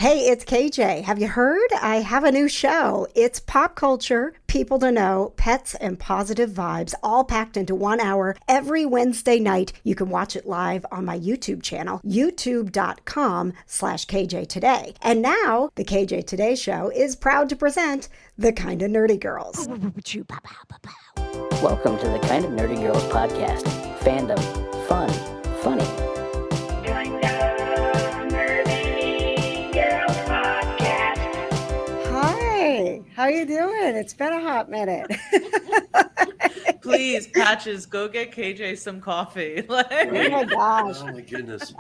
Hey, it's KJ. Have you heard? I have a new show. It's pop culture, people to know, pets, and positive vibes, all packed into 1 hour every Wednesday night. You can watch it live on my YouTube channel, youtube.com/KJ Today. And now, the KJ Today Show is proud to present The Kinda Nerdy Girls. Welcome to the Kinda Nerdy Girls podcast. Fandom, fun, funny. Hi, how you doing? It's been a hot minute. Please, Patches, go get KJ some coffee. Oh my gosh. Oh my goodness.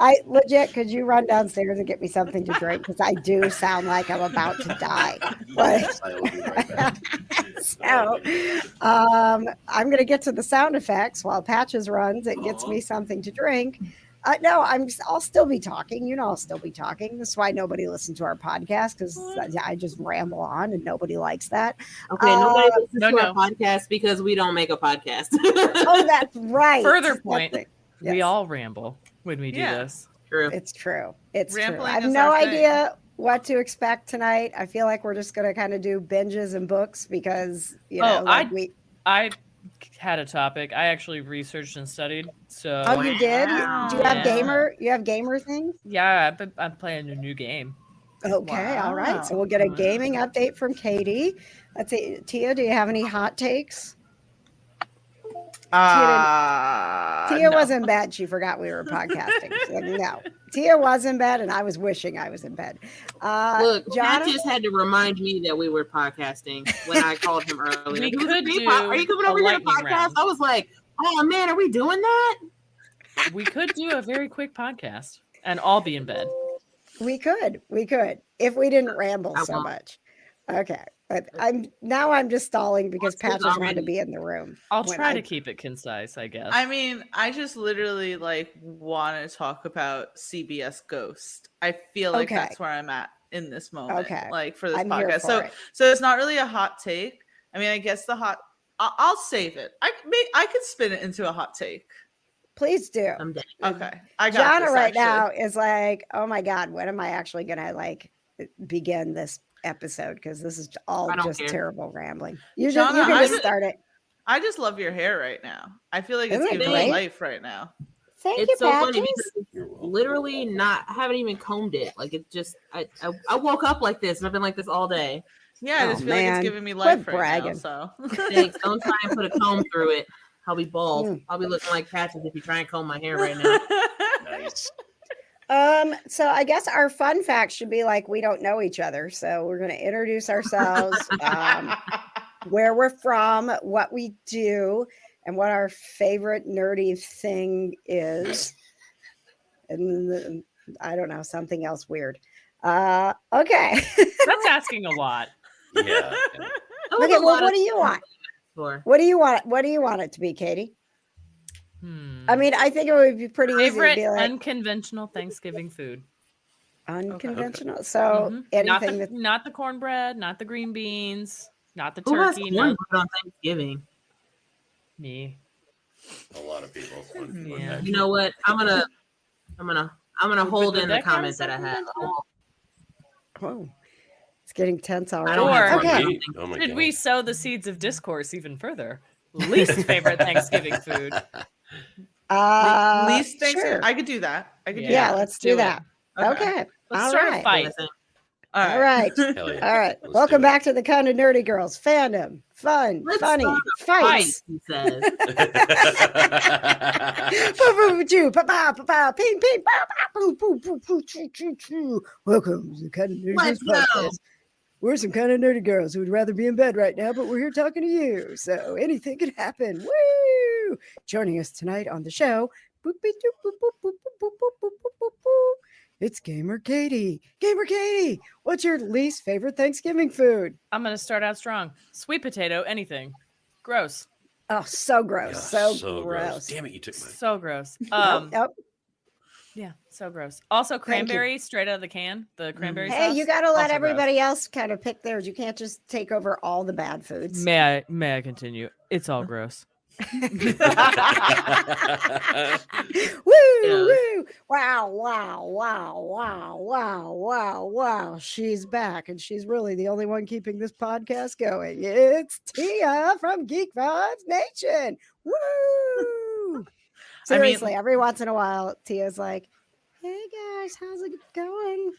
Could you run downstairs and get me something to drink? Because I do sound like I'm about to die. Yes, I will be right back. So, I'm going to get to the sound effects while Patches runs and gets me something to drink. No, I'll still be talking. You know, I'll still be talking. That's why nobody listens to our podcast, because I just ramble on and nobody likes that. Okay, nobody listens to our podcast because we don't make a podcast. Oh, that's right. Further point, we all ramble when we do this. True. It's true. It's Rambling true. I have is no our thing. idea what to expect tonight. I feel like we're just going to kind of do binges and books because, I had a topic. I actually researched and studied. So Oh, you did? Wow. Do you have Yeah. gamer? You have gamer things? yeah, I'm playing a new game. Okay, all right. So Wow. we'll get a gaming update from Katie. Let's see, Tia, do you have any hot takes? Tia no. was in bed. She forgot we were podcasting. She said, no, Tia was in bed, and I was wishing I was in bed. Look, Johna? John just had to remind me that we were podcasting when I called him earlier. We He was could like, do are you coming a over here to lightning podcast? round. I was like, oh man, are we doing that? We could do a very quick podcast and all be in bed. We could, if we didn't ramble I so won't. much. Okay, but I'm just stalling because Let's Patches do wanted to already. be in the room. I'll when try I- to keep it concise, I guess. I mean, I just literally want to talk about CBS Ghost. I feel like Okay. that's where I'm at in this moment. Okay. Like for this I'm here podcast. for it. So it's not really a hot take. I mean, I guess I'll save it. I could spin it into a hot take. Please do. I'm dead. Okay. I got Johna this, right actually. now is like, oh my God, when am I actually going to begin this episode? Because this is all I don't just care. terrible rambling. You Johna, can I just ju- start it. I just love your hair right now. I feel like it's Isn't it giving great? me life right now. Thank It's you, so funny Patches. because it's You're welcome. literally not. I haven't even combed it. Like it just. I woke up like this and I've been like this all day. Yeah, I Oh, just feel like man. it's giving me Quit life right bragging. now. So Thanks. Don't try and put a comb through it. I'll be bald. Mm. I'll be looking like Patches if you try and comb my hair right now. Nice. So I guess our fun fact should be like, we don't know each other. So we're going to introduce ourselves, where we're from, what we do, and what our favorite nerdy thing is. And then, I don't know, something else weird. Okay. That's asking a lot. Yeah. That was Okay, a well, lot what of do you want? for. What do you want? What do you want it to be, Katie? I mean, I think it would be pretty easy to favorite be like unconventional Thanksgiving food. unconventional. So Mhm. anything Not the cornbread, not the green beans, not the Who has turkey. cornbread No, on Thanksgiving? me. A lot of people. Yeah. You know what? I'm gonna hold Would in the that count comment as that I had. unconventional? Oh, it's getting tense already. I don't have Or- cornbread. Okay. Oh my Should God. we sow the seeds of discourse even further? Least favorite Thanksgiving food. least things sure. I could do that. I could do Yeah, that. let's do do it. that. Okay. Let's All start right. a fight. All right. Hell yeah. All right. Let's Welcome do it. back to the Kind of Nerdy Girls fandom. Fun, Let's funny, start a fight, fights. he says. Ping, ping, pow, pow, boo, boo, boo, boo, choo, choo, choo. Welcome to the Kind of Nerdy Girls Let's go. podcast. We're some kind of nerdy girls who would rather be in bed right now, but we're here talking to you. So anything could happen. Woo! Joining us tonight on the show, boop, beep, doop, boop, boop, boop, boop, boop, boop, boop, boop, boop. It's Gamer Katie. Gamer Katie, what's your least favorite Thanksgiving food? I'm gonna start out strong. Sweet potato, anything. Gross. Oh, so gross. Yeah, so gross. Damn it, you took mine. So gross. Nope. Yeah, so gross. Also, you. cranberry straight out of the can. The cranberry Hey, sauce. you got to let also gross. everybody else kind of pick theirs. You can't just take over all the bad foods. May I continue? It's all gross. Woo! Wow! Wow! She's back, and she's really the only one keeping this podcast going. It's Tia from Geek Vibes Nation. Woo! Seriously, every once in a while, Tia's like, "Hey guys, how's it going?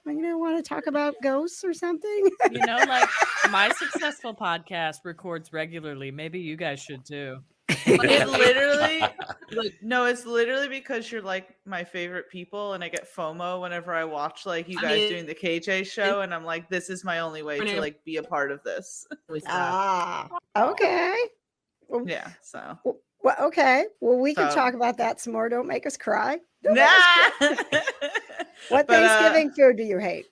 Want to talk about ghosts or something?" Like my successful podcast records regularly. Maybe you guys should too. It's literally because you're like my favorite people, and I get FOMO whenever I watch like you guys doing the KJ show, and I'm like, this is my only way to like be a part of this. Okay. Yeah. So. Well, okay. Well, we can talk about that some more. Don't make us cry. What Thanksgiving food do you hate?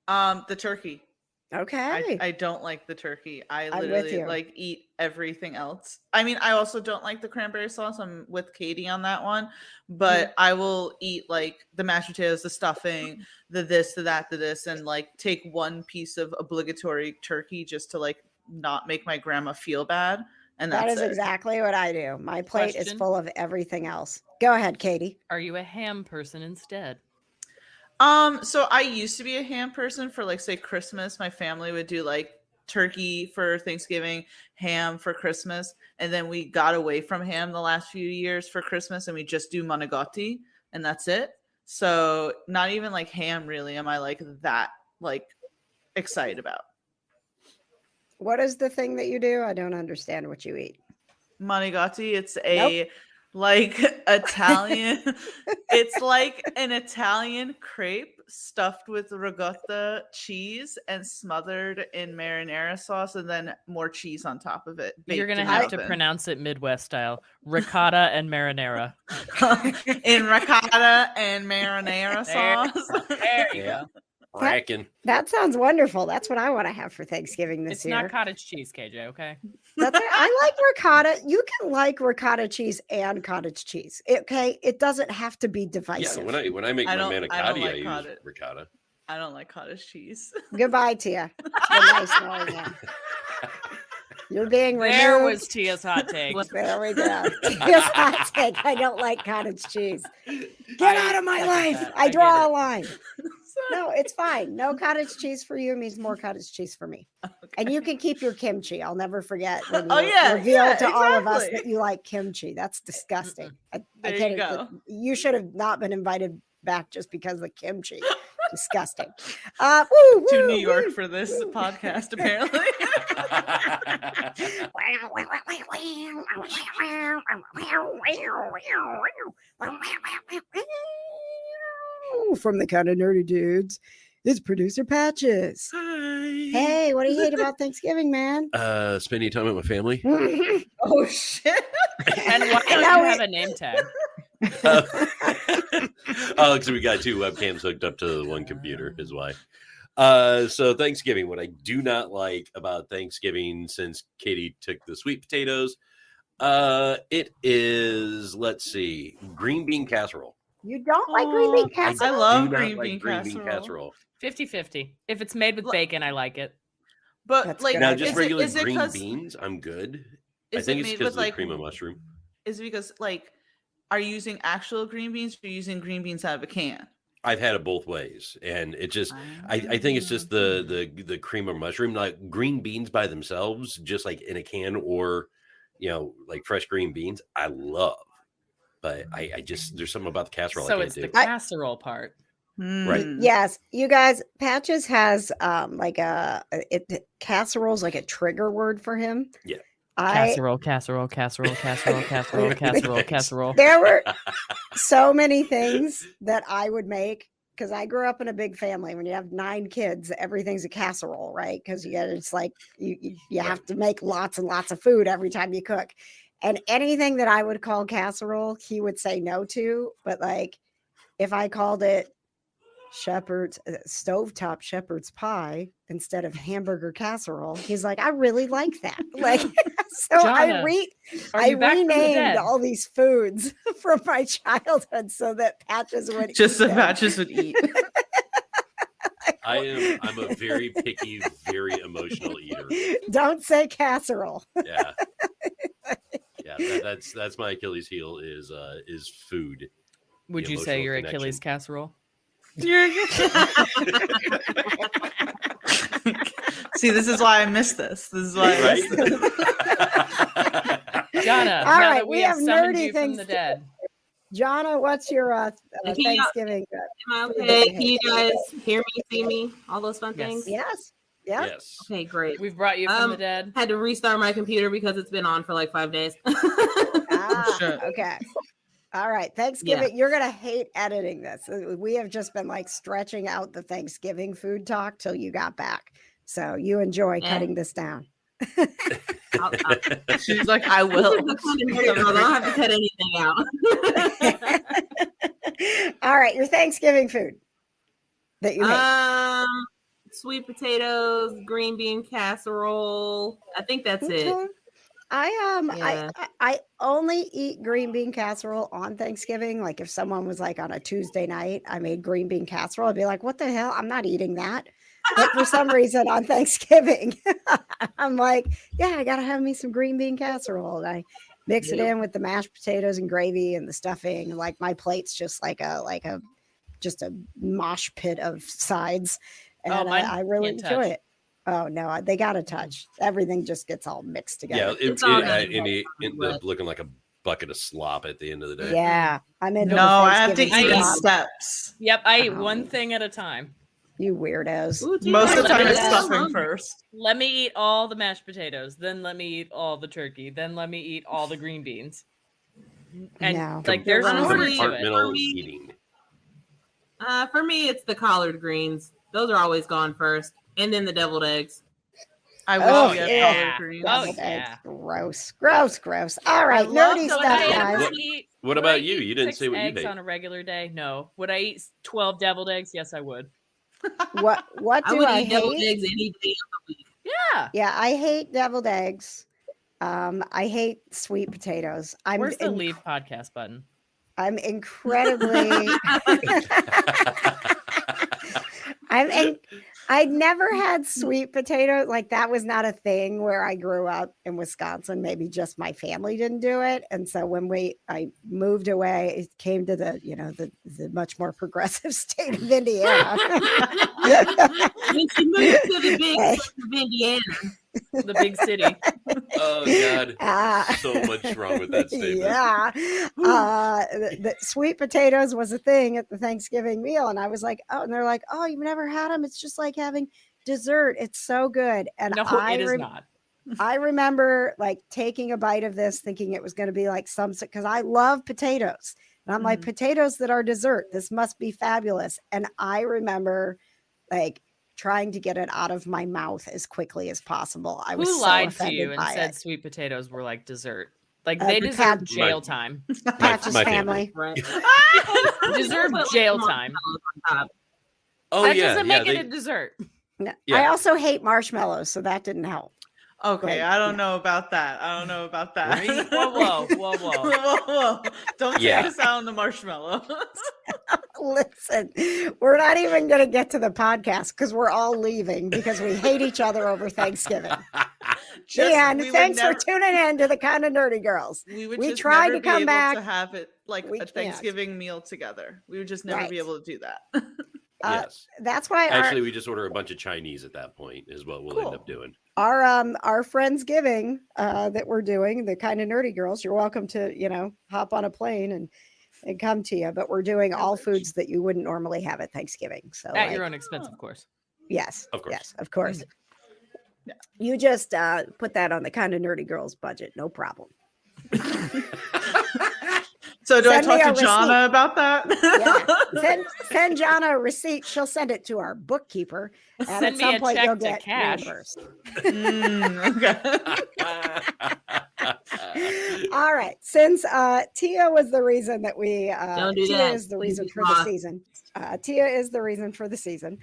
The turkey. Okay. I don't like the turkey. I literally like eat everything else. I mean, I also don't like the cranberry sauce. I'm with Katie on that one, but I will eat like the mashed potatoes, the stuffing, the this, the that, the this, and like take one piece of obligatory turkey just to like not make my grandma feel bad. And that is exactly what I do. My plate is full of everything else. Go ahead, Katie. Are you a ham person instead? So I used to be a ham person for like, say, Christmas. My family would do like turkey for Thanksgiving, ham for Christmas. And then we got away from ham the last few years for Christmas, and we just do manigotti, and that's it. So not even like ham really am I like that like excited about. What is the thing that you do? I don't understand what you eat. Manigotti, it's a like Italian, it's like an Italian crepe stuffed with ricotta cheese and smothered in marinara sauce, and then more cheese on top of it. You're going to have to pronounce it Midwest style. Ricotta and marinara. In ricotta and marinara sauce. There you go. That sounds wonderful. That's what I want to have for Thanksgiving this year. It's not cottage cheese, KJ, okay? That's right. I like ricotta. You can like ricotta cheese and cottage cheese. Okay, it doesn't have to be divisive. Yeah, when I make my manicotti, I use ricotta. I don't like cottage cheese. Goodbye, Tia. It's been nice knowing you. You're being removed. There was Tia's hot take. There we go. Tia's hot take. I don't like cottage cheese. Get out of my life. I draw a line. No, it's fine. No cottage cheese for you means more cottage cheese for me. Okay. And you can keep your kimchi. I'll never forget when you revealed to all of us that you like kimchi. That's disgusting. You should have not been invited back just because of kimchi. Disgusting. To New York for this podcast, apparently. From the kind of nerdy dudes, it's producer Patches. Hi. Hey, what do you hate about Thanksgiving, man? Spending time with my family. Oh shit! And why don't you have a name tag? Because we got 2 webcams hooked up to one computer is why. So Thanksgiving, what I do not like about Thanksgiving, since Katie took the sweet potatoes, it is, let's see, green bean casserole. You don't like green bean casserole? I love green bean casserole. 50-50. If it's made with bacon, I like it. But That's like good. Now, just regular is it green beans, I'm good. I think it's because of the cream of mushroom. Is it because like, are you using actual green beans, or are you using green beans out of a can? I've had it both ways, and it just I think it's just the cream of mushroom. Like green beans by themselves, just like in a can, or like fresh green beans, I love. But I just, there's something about the casserole. So I it's can't the casserole part. Right. Yes, you guys, Patches has like casserole's like a trigger word for him. Yeah. Casserole. There were so many things that I would make because I grew up in a big family. When you have 9 kids, everything's a casserole, right? Because it's like you have to make lots and lots of food every time you cook. And anything that I would call casserole, he would say no to. But like if I called it stovetop shepherd's pie instead of hamburger casserole, he's like, I really like that. Like, so Johna, I renamed all these foods from my childhood so that Patches would Patches would eat. I'm a very picky, very emotional eater. Don't say casserole. Yeah. that's my Achilles heel is food. Would The you say emotional your connection. Achilles casserole? See, this is why I miss this. This is why I Right? miss this. Johna, All now right, that we we have have summoned nerdy you from things the to- dead. Johna, what's your Can you- Thanksgiving? Am I food that okay? you Can you hate? guys hear me, see me? All those fun Yes. things? Yes. Yeah. Yes. Okay, great. We've brought you from the dead. Had to restart my computer because it's been on for like 5 days. Ah, Shit. okay. All right. Thanksgiving. You're gonna hate editing this. We have just been like stretching out the Thanksgiving food talk till you got back. So you enjoy Yeah. cutting this down. I'll She's like, I will. I don't have to cut anything out. All right, your Thanksgiving food that you hate. Sweet potatoes, green bean casserole. I think that's it. Okay. Yeah. I only eat green bean casserole on Thanksgiving. Like if someone was like on a Tuesday night, I made green bean casserole, I'd be like, what the hell? I'm not eating that. But for some reason on Thanksgiving, I'm like, yeah, I gotta have me some green bean casserole. And I mix it in with the mashed potatoes and gravy and the stuffing. Like my plate's just like a mosh pit of sides. And Oh, mine I really can't enjoy touch. it. Oh no, they gotta touch. Everything just gets all mixed together. Yeah, It's all gonna looking like a bucket of slop at the end of the day. Yeah, I'm into No, the I have to Thanksgiving eat in slop. steps. Yep, I eat Oh. one thing at a time. You weirdos. Ooh, geez, Most of the Let time, me it's know. stuffing first. Let me eat all the mashed potatoes, then let me eat all the turkey, then let me eat all the green beans. And No. like there's an Honestly, order to it. Compartmental eating. For me, it's the collard greens. Those are always gone first, and then the deviled eggs. I Oh, wish you had yeah. collard greens. Oh, Deviled yeah. eggs. Gross. All right, love nerdy those stuff, eggs. guys. What- Eat- What would about I you? eat You didn't 6 say what you eggs hate. on a regular day. No. Would I eat 12 deviled eggs? Yes, I would. What I do would I eat deviled hate? eggs any day of the week. Yeah. Yeah, I hate deviled eggs. I hate sweet potatoes. Where's the leave podcast button? I'm incredibly I never had sweet potatoes. Like that was not a thing where I grew up in Wisconsin. Maybe just my family didn't do it. And so when I moved away, it came to the much more progressive state of Indiana. When she moved to the big state of Indiana, The big city. Oh God, Ah. so much wrong with that statement. Yeah. The sweet potatoes was a thing at the Thanksgiving meal. And I was like, oh, and they're like, oh, you've never had them. It's just like having dessert. It's so good. And No, it is not. I remember like taking a bite of this, thinking it was going to be like because I love potatoes. And I'm like, potatoes that are dessert. This must be fabulous. And I remember like trying to get it out of my mouth as quickly as possible. I was Who so lied to offended you and by said it. sweet potatoes were like dessert? Like Uh, they the deserve Pat- jail My- time. Patch's my family. right? Deserve Put, like, jail marshmallows time. on top. Oh That yeah, doesn't yeah. make it a dessert. No, I Yeah. also hate marshmallows, so that didn't help. Okay, Right, I don't know about that. I don't know about that. Right? Whoa. Whoa. Don't Yeah. take us out on the marshmallows. Listen, we're not even going to get to the podcast because we're all leaving because we hate each other over Thanksgiving. And we would thanks never- for tuning in to the Kind of Nerdy Girls. We would We just tried never to be come able back. to have it like We a can't. Thanksgiving meal together. We would just never be Right. able to do that. Yes. That's why Actually, we just order a bunch of Chinese at that point. Is what we'll end up doing. our Friendsgiving that we're doing, the Kind of Nerdy Girls, you're welcome to hop on a plane and come to you. But we're doing all foods that you wouldn't normally have at Thanksgiving. So At your own expense, of course. yes, Of course. yes, of course. You just put that on the Kind of Nerdy Girls budget, no problem. So do Send me I a talk to Johna receipt. about that? Yeah. Send Johna a receipt. She'll send it to our bookkeeper. And Send at me some a point check you'll to get cash. reimbursed. Okay. All right. Since Tia was the reason that we Don't do Tia that. is the reason Please for the not. season. Tia is the reason for the season.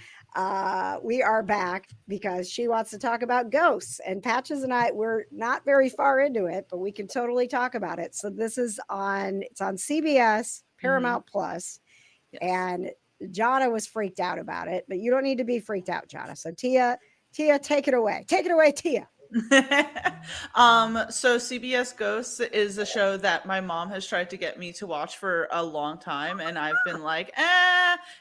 We are back because she wants to talk about ghosts. And Patches and I, we're not very far into it, but we can totally talk about it. So this is it's on CBS, Paramount Plus, and Johna was freaked out about it, but you don't need to be freaked out, Johna. So Tia, take it away. Take it away, Tia. So CBS Ghosts is a show that my mom has tried to get me to watch for a long time, and I've been like,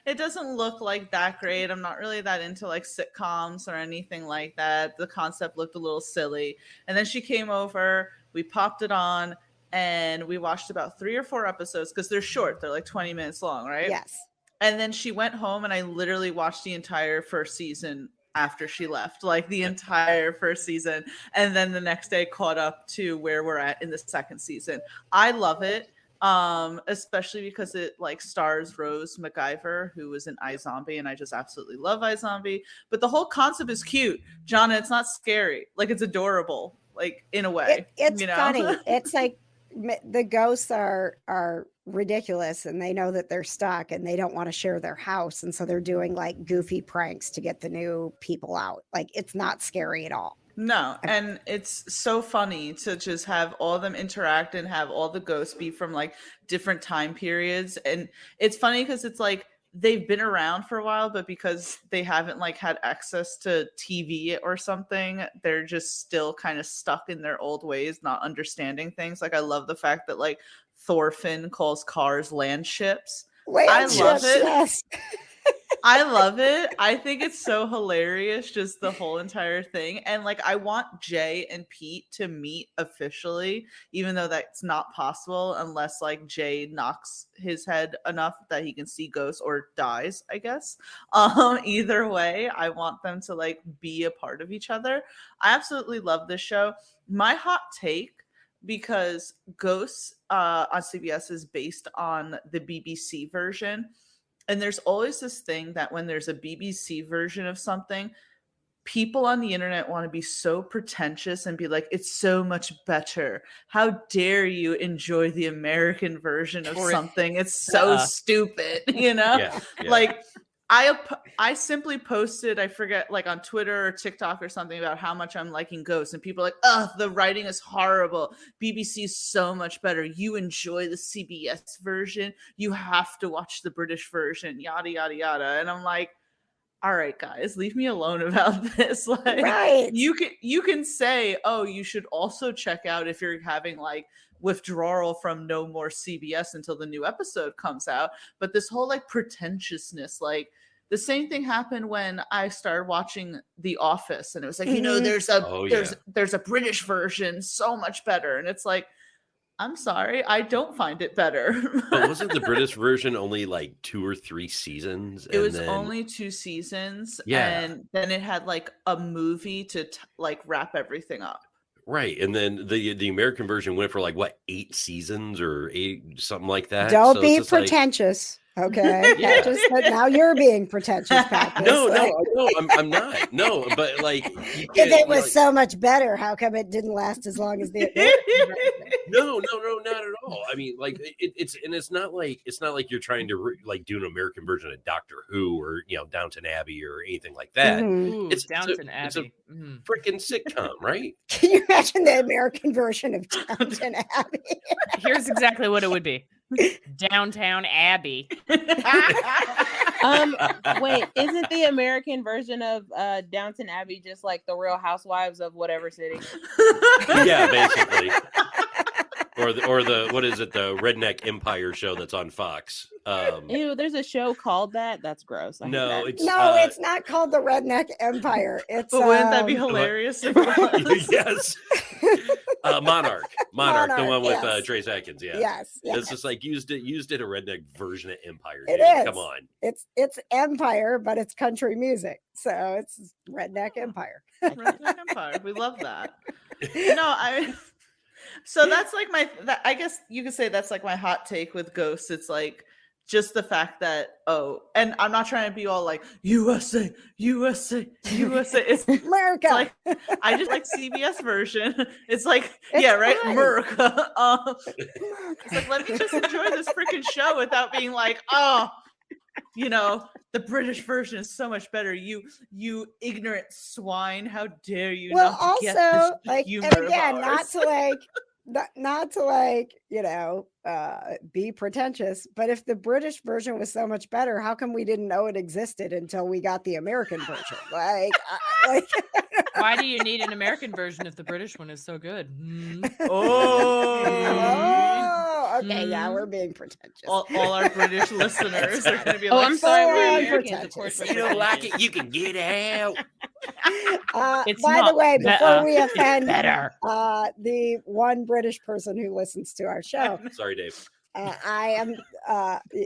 it doesn't look like that great. I'm not really that into like sitcoms or anything like that. The concept looked a little silly. And then she came over, we popped it on, and we watched about 3 or 4 episodes because they're short. They're like 20 minutes long, right? Yes. And then she went home, and I literally watched the entire first season after she left, like the entire first season. And then the next day caught up to where we're at in the second season. I love it. Especially because it like stars Rose McIver, who was in iZombie, and I just absolutely love iZombie. But the whole concept is cute. Johna, it's not scary. Like, it's adorable, like, in a way. It's funny. It's like the ghosts are ridiculous, and they know that they're stuck, and they don't want to share their house, and so they're doing like goofy pranks to get the new people out. Like, it's not scary at all. No, and it's so funny to just have all of them interact and have all the ghosts be from like different time periods. And it's funny because it's like they've been around for a while, but because they haven't like had access to TV or something, they're just still kind of stuck in their old ways, not understanding things. Like, I love the fact that like Thorfinn calls cars land ships. I love it. Yes. I love it. I think it's so hilarious, just the whole entire thing. And like, I want Jay and Pete to meet officially, even though that's not possible unless like Jay knocks his head enough that he can see ghosts or dies, I guess. Either way, I want them to like be a part of each other. I absolutely love this show. My hot take, because Ghosts on CBS is based on the BBC version. And there's always this thing that when there's a BBC version of something, people on the internet want to be so pretentious and be like, it's so much better. How dare you enjoy the American version of something? It's so stupid, you know? Yeah. Like, I simply posted, I forget, like on Twitter or TikTok or something about how much I'm liking Ghosts, and people are like, oh, the writing is horrible. BBC is so much better. You enjoy the CBS version. You have to watch the British version, yada, yada, yada. And I'm like, all right, guys, leave me alone about this. Like, Right. You can say, oh, you should also check out if you're having like withdrawal from no more CBS until the new episode comes out. But this whole like pretentiousness, like the same thing happened when I started watching The Office, and it was like, you know, there's a British version, so much better. And it's like, I'm sorry, I don't find it better. But wasn't the British version only like 2 or 3 seasons? It was only 2 seasons. Yeah. And then it had like a movie to like wrap everything up. Right. And then the American version went for like what, 8 seasons or 8, something like that. Don't So be it's just like, pretentious. Okay. Now you're being pretentious, Patrick. no, I'm not. No, but like, If it was so much better, how come it didn't last as long as the No, not at all. I mean, like it's not like you're trying to like do an American version of Doctor Who or, you know, Downton Abbey or anything like that. Ooh, It's Downton it's Abbey. freaking sitcom, right? Can you imagine the American version of Downton Abbey? Here's exactly what it would be. Downtown Abbey. Wait, isn't the American version of Downton Abbey just like the Real Housewives of whatever city? Yeah, basically. Or the what is it, the Redneck Empire show that's on Fox. Ew, there's a show called that. That's gross. I hate that. It's not called the Redneck Empire. It's But wouldn't that be hilarious if it was? Yes. Monarch, the one with yes. Trace Atkins. Yeah. Yes. It's just like used it a redneck version of Empire. It dude. is. Come on. It's Empire, but it's country music. So it's Redneck Empire. Redneck Empire. We love that. No, so that's like I guess you could say that's like my hot take with Ghosts. It's like just the fact that, and I'm not trying to be all like USA. It's America. like, I just like CBS version. It's like, It's yeah, right, fine. America. It's like, let me just enjoy this freaking show without being like, you know, the British version is so much better. You ignorant swine! How dare you? Well, not get also, this like, humor and of again, not ours. to like not to like, be pretentious, but if the British version was so much better, how come we didn't know it existed until we got the American version? Why do you need an American version if the British one is so good? Oh, okay, yeah, we're being pretentious. All our British listeners are going to be Oh, like, I'm sorry, full we're on Americans. Of course, pretentious. we're pretentious. You can get out. It's By the not way, before better, we it's offend better. the one British person who listens to our show, Sorry, Dave.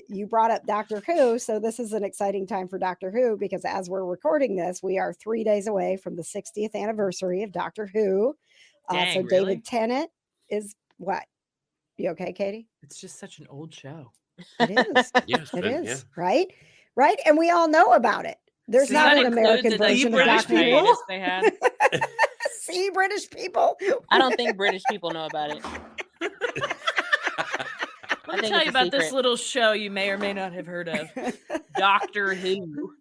you brought up Doctor Who, so this is an exciting time for Doctor Who because as we're recording this, we are 3 days away from the 60th anniversary of Doctor Who. Dang, So really? David Tennant is what? You okay, Katie? It's just such an old show. It is. Yes, It yeah. is, right? Right? And we all know about it. There's Does not that an include American the version of British Doctor Who. people? They had. See, British people. I don't think British people know about it. Let me think tell it's you a about this secret. little show you may or may not have heard of, Doctor Who.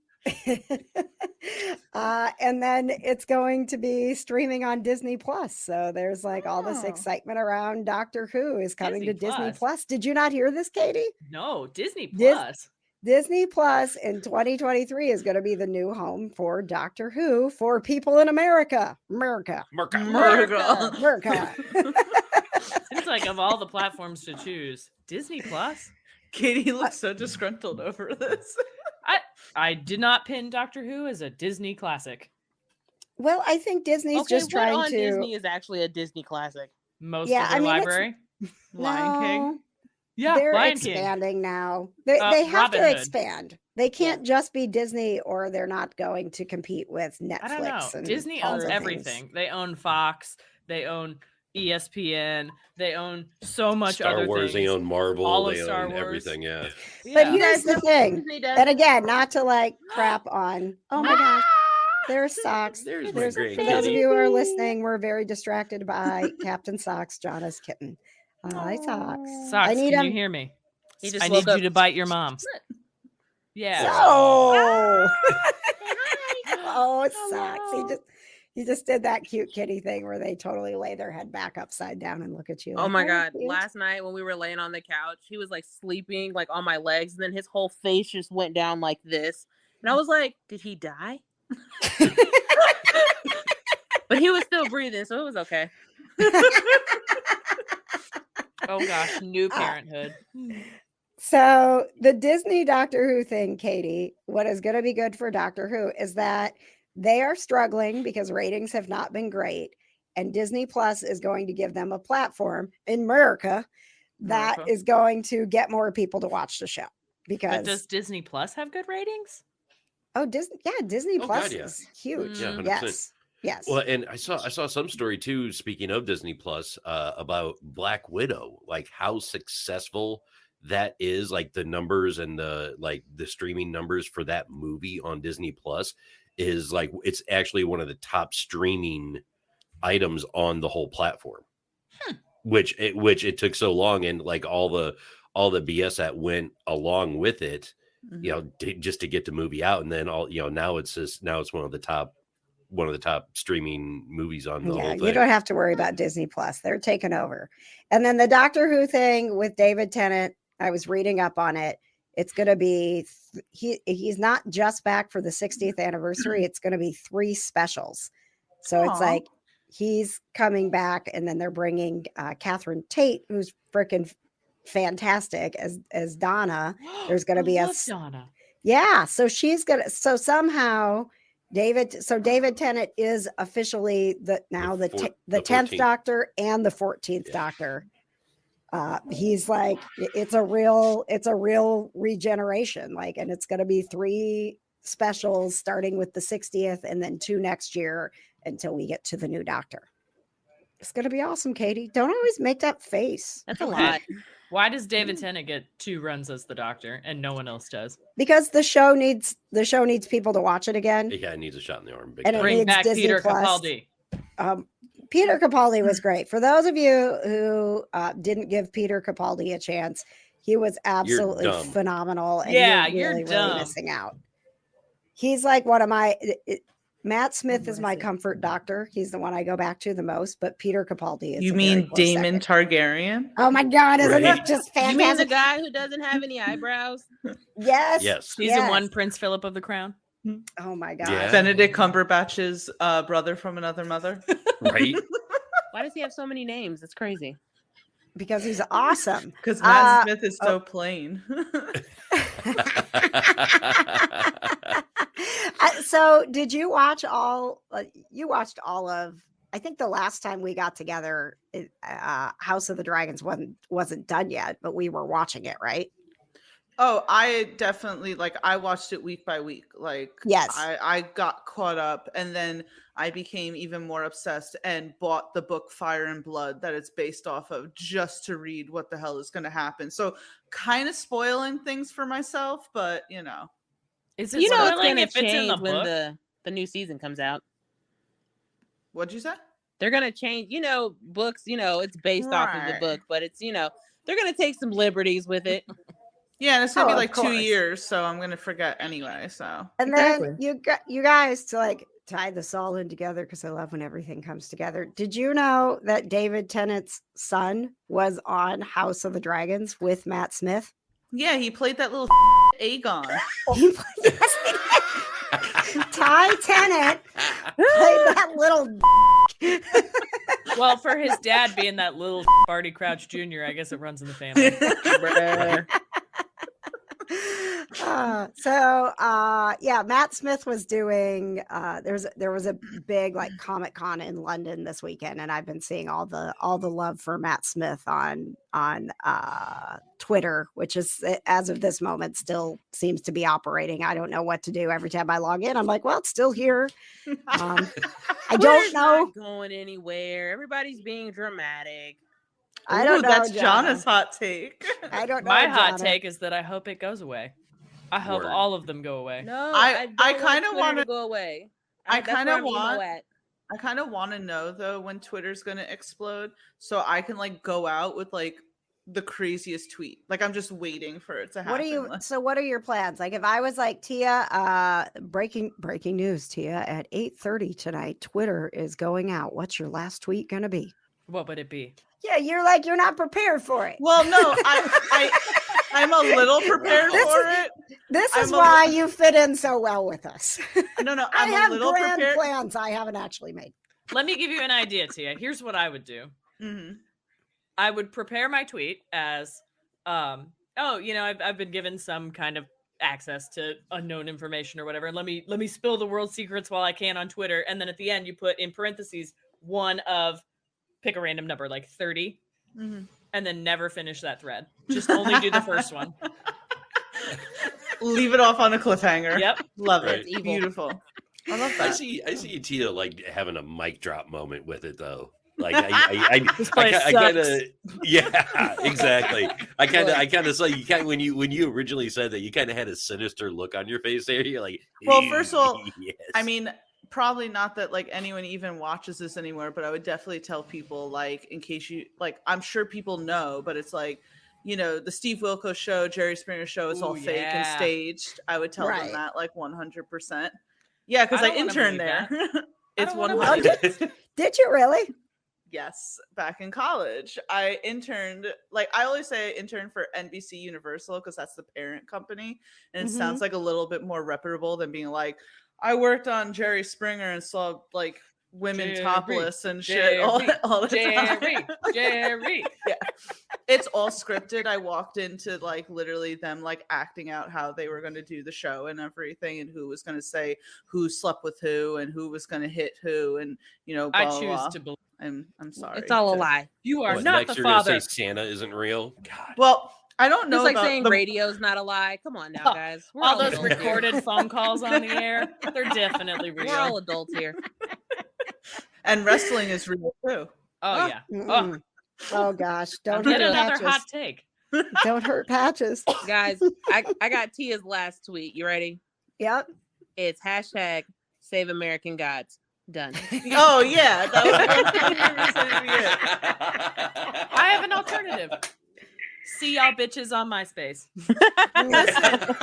And then it's going to be streaming on Disney Plus. So there's like all this Oh. excitement around Doctor Who is coming Disney to Disney Plus? Plus. Did you not hear this, Katie? No, Disney Dis- Plus. Disney Plus in 2023 is going to be the new home for Doctor Who for people in America. America. Seems like of all the platforms to choose, Disney Plus. Katie looks so disgruntled over this. I did not pin Doctor Who as a Disney classic. Well, I think Disney's Okay, just what trying on to. Disney is actually a Disney classic? Most Yeah, of their I mean, it's- library. Lion King. No, Yeah, they're Lion King. expanding now. They have Robin to Hood. expand. They can't just be Disney, or they're not going to compete with Netflix. I don't know. And Disney all owns the things. everything. They own Fox. They own ESPN. They own so much Star other Wars, things. they own Marvel, All of they Star own Wars. everything, yeah. But Yeah. here's the thing, Disney does. and again, not to like crap on. Oh my gosh, there's Socks. There's my There's great for those of kitty. you who are listening, we're very distracted by Captain Socks, Johna's kitten. Hi, Socks. Socks, I need can him. you hear me? He just I woke need up. you to bite your mom. Yeah. So, oh, Socks. He just did that cute kitty thing where they totally lay their head back upside down and look at you. Oh like, my god! cute." Last night when we were laying on the couch, he was like sleeping like on my legs, and then his whole face just went down like this, and I was like, "Did he die?" But he was still breathing, so it was okay. Oh gosh, new parenthood. So the Disney Doctor Who thing, Katie, what is going to be good for Doctor Who is that they are struggling because ratings have not been great. And Disney Plus is going to give them a platform in America that America. is going to get more people to watch the show. But Because does Disney Plus have good ratings? Disney Oh, Plus God, yeah. is huge. Yeah, 100%. Yes. Well, and I saw some story too. Speaking of Disney Plus, about Black Widow, like how successful that is, like the numbers and the streaming numbers for that movie on Disney Plus is like it's actually one of the top streaming items on the whole platform. Which it took so long, and like all the BS that went along with it, you know, just to get the movie out, and then now it's one of the top streaming movies on the whole thing. You don't have to worry about Disney Plus. They're taking over. And then the Doctor Who thing with David Tennant, I was reading up on it. It's going to be he's not just back for the 60th anniversary. It's going to be 3 specials. So it's Aw. like he's coming back, and then they're bringing Catherine Tate, who's freaking fantastic as Donna. There's going to be I love Donna. Yeah, so somehow David Tennant is officially the 10th 14th. Doctor and the 14th Doctor. He's like it's a real regeneration, like, and it's going to be 3 specials starting with the 60th and then 2 next year until we get to the new Doctor. It's going to be awesome, Katie. Don't always make that face. That's a lot. Why does David Tennant get 2 runs as the Doctor and no one else does? Because the show needs people to watch it again. Yeah, it needs a shot in the arm. Big And it time. Bring needs back Disney Peter Plus. Capaldi. Peter Capaldi was great. For those of you who didn't give Peter Capaldi a chance, he was absolutely dumb. phenomenal. And Yeah, you're you're really, dumb. really missing out. He's like one of my Matt Smith is my Bless it. comfort doctor. He's the one I go back to the most. But Peter Capaldi is. You a very mean close Damon second. Targaryen? Oh my God! Isn't Right. it just You mean the fantastic? guy who doesn't have any eyebrows? Yes. Yes. Season 1, Prince Philip of the Crown. Oh my God. Yeah. Benedict Cumberbatch's brother from another mother. Right. Why does he have so many names? It's crazy. Because he's awesome. Because Matt Uh, Smith is so plain. So did you watch all? You watched all of? I think the last time we got together, House of the Dragons wasn't done yet, but we were watching it, right? Oh, I definitely I watched it week by week. Yes. I got caught up, and then I became even more obsessed and bought the book Fire and Blood that it's based off of just to read what the hell is going to happen. So kind of spoiling things for myself, but Is it You know it's spoiling gonna if it's in change the when book? the new season comes out. What'd you say? They're gonna change. Books. It's based off of the Right. book, but it's they're gonna take some liberties with it. Yeah, and it's gonna Oh, be of 2 course. years, so I'm gonna forget anyway. So And Exactly. then you guys to tie this all in together because I love when everything comes together. Did you know that David Tennant's son was on House of the Dragons with Matt Smith? yeah, he played that little Aegon. He played- Ty Tennant played that little. Well, for his dad being that little Barty Crouch Jr., I guess it runs in the family. Yeah, Matt Smith was doing there was a big Comic-Con in London this weekend, and I've been seeing all the love for Matt Smith on Twitter, which is as of this moment still seems to be operating. I don't know what to do. Every time I log in, I'm like, well, it's still here. I don't Twitter's know. not going anywhere. Everybody's being dramatic. I don't Ooh, know. that's Johna. Jonna's hot take. I don't know. My hot Johna. take is that I hope it goes away. I hope Word. all of them go away. No, I don't kinda want Twitter wanna- to go away. I That's where kinda I'm emo want- at. I kind of want to know though when Twitter's gonna explode, so I can go out with the craziest tweet. I'm just waiting for it to happen. What are you? So, what are your plans? If I was Tia, breaking news, Tia, at 8:30 tonight, Twitter is going out. What's your last tweet gonna be? What would it be? Yeah, you're not prepared for it. Well, no, I'm a little prepared This for is- it. This is I'm a why you fit in so well with us. No, I I'm have a little grand prepared. plans I haven't actually made. Let me give you an idea, Tia. Here's what I would do. Mhm. I would prepare my tweet as, I've been given some kind of access to unknown information or whatever. And let me spill the world secrets while I can on Twitter. And then at the end, you put in parentheses one of, pick a random number, 30, Mhm. and then never finish that thread. Just only do the first one. Leave it off on a cliffhanger. Yep. Love Right. it. Beautiful. I love I that. see Tia having a mic drop moment with it though. I This place kind of, sucks. yeah, exactly. I kind of saw you when you originally said that, you kind of had a sinister look on your face there. You're like, Well, first of all, yes. I mean, probably not that anyone even watches this anymore, but I would definitely tell people in case you I'm sure people know, but it's the Steve Wilkos show, Jerry Springer show, it's all Ooh, fake and yeah. staged. I would tell Right. them that 100%. Yeah, because I I don't wanna interned believe there. It's don't wanna 100. Did you really? Yes, back in college, I interned. I always say I interned for NBC Universal because that's the parent company, and it Mhm. sounds a little bit more reputable than being I worked on Jerry Springer and saw women Jerry, topless and shit all the time. Jerry. Yeah, it's all scripted. I walked into literally them acting out how they were going to do the show and everything, and who was going to say who slept with who and who was going to hit who, and blah, I blah, choose blah. to believe I'm sorry. It's all a to- lie. you are What, not next the you're gonna father. say Santa isn't real. God. Well, I don't know Just like about saying the- radio's not a lie. Come on now, guys. We're All those adults here. recorded phone calls on the air, they're definitely We're all real. adults here. and wrestling is real too. Oh yeah. Mm-mm. Oh gosh, don't Get hurt another patches. hot take. Don't hurt patches. Guys, I got Tia's last tweet. You ready? Yep. It's #Save American Gods. Done. Oh yeah, that was 100% it. I have an alternative. See y'all bitches on MySpace. Listen,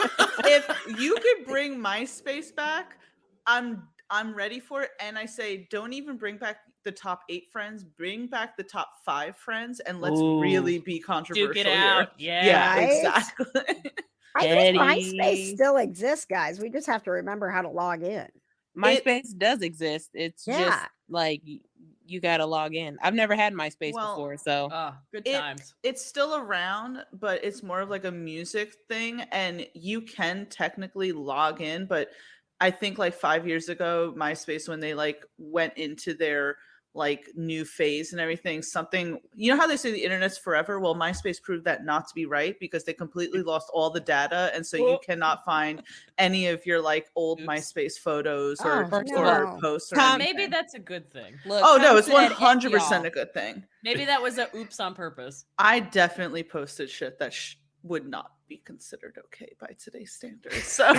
if you could bring MySpace back, I'm I'm ready for it. And I say, don't even bring back the top 8 friends. Bring back the top 5 friends, and let's really be controversial Duke it here. out. Yeah, Right? exactly. I think Eddie. MySpace still exists, guys. We just have to remember how to log in. MySpace does exist. It's just Yeah. like you gotta log in. I've never had MySpace Well, before, so Good times. It's still around, but it's more of like a music thing, and you can technically log in, but I think like 5 years ago, MySpace, when they like went into their like new phase and everything, something, you know how they say the internet's forever? Well, MySpace proved that not to be right, because they completely lost all the data, and so you cannot find any of your like old Oops. MySpace photos Oh, or no. posts or Tom, anything. Maybe that's a good thing. look. Oh no, Tom it's said, 100% y'all. a good thing. Maybe that was a oops on purpose. I definitely posted shit that would not be considered okay by today's standards. So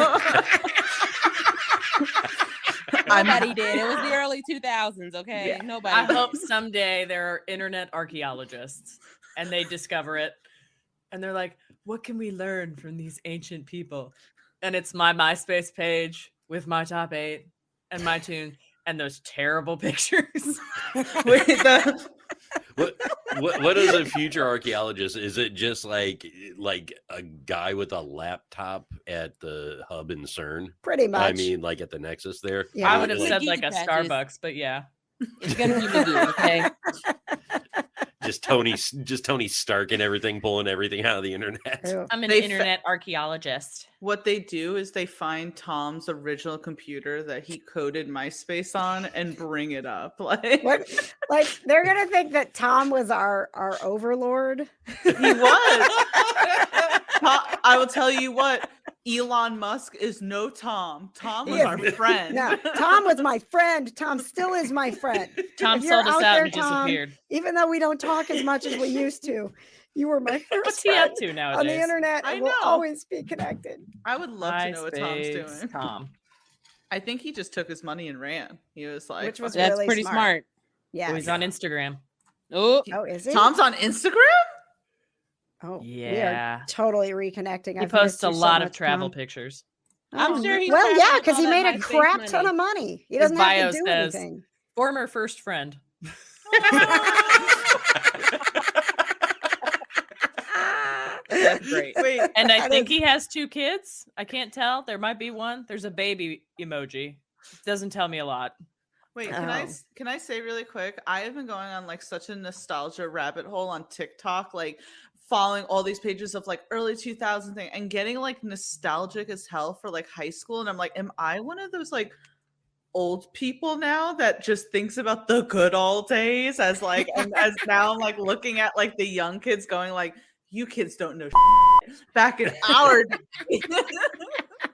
Nobody did. It was the early 2000s. Okay, Yeah. nobody. I did. hope someday there are internet archaeologists and they discover it and they're like, what can we learn from these ancient people? And it's my MySpace page with my top 8 and my tune and those terrible pictures. with the, What is a future archaeologist? Is it just like a guy with a laptop at the hub in CERN? Pretty much. I mean, like at the Nexus there. Yeah. I would have Like said McGee like a patches. Starbucks, but yeah. It's gonna be McGee, okay? Just Tony Stark and everything, pulling everything out of the internet. Ew. I'm an They internet archaeologist. what they do is they find Tom's original computer that he coded MySpace on and bring it up. Like What, like they're gonna think that Tom was our overlord. he was. I will tell you what, Elon Musk is no Tom. Tom was He is- our friend. No, Tom was my friend. Tom still is my friend. Tom If you're sold us out out there, and Tom, disappeared. Even though we don't talk as much as we used to, you were my first What's he up friend to on nowadays? the internet. I And we'll know. always be connected. I would love to know what Tom's MySpace doing. Tom. I think he just took his money and ran. He was like, Which was "Fuck it." That's really pretty smart. smart. Yeah. Oh, he's on Instagram. Oh, Oh, is he? Tom's on Instagram? Oh, we Yeah. are totally reconnecting. He I've posts missed a you so lot of much, travel Tom. pictures. I'm Oh, sure he's well, yeah, trashing because all he that made a MySpace crap ton money. of money. He His doesn't bio have to do says- anything. Former first friend. That's great. Wait, And I That think is- he has 2 kids. I can't tell. There might be one. There's a baby emoji. Doesn't tell me a lot. wait, Oh. can I say really quick? I have been going on like such a nostalgia rabbit hole on TikTok, like following all these pages of like early 2000 thing and getting like nostalgic as hell for like high school. And I'm like, am I one of those like old people now that just thinks about the good old days as like and as now I'm like looking at like the young kids going like, you kids don't know back in our day.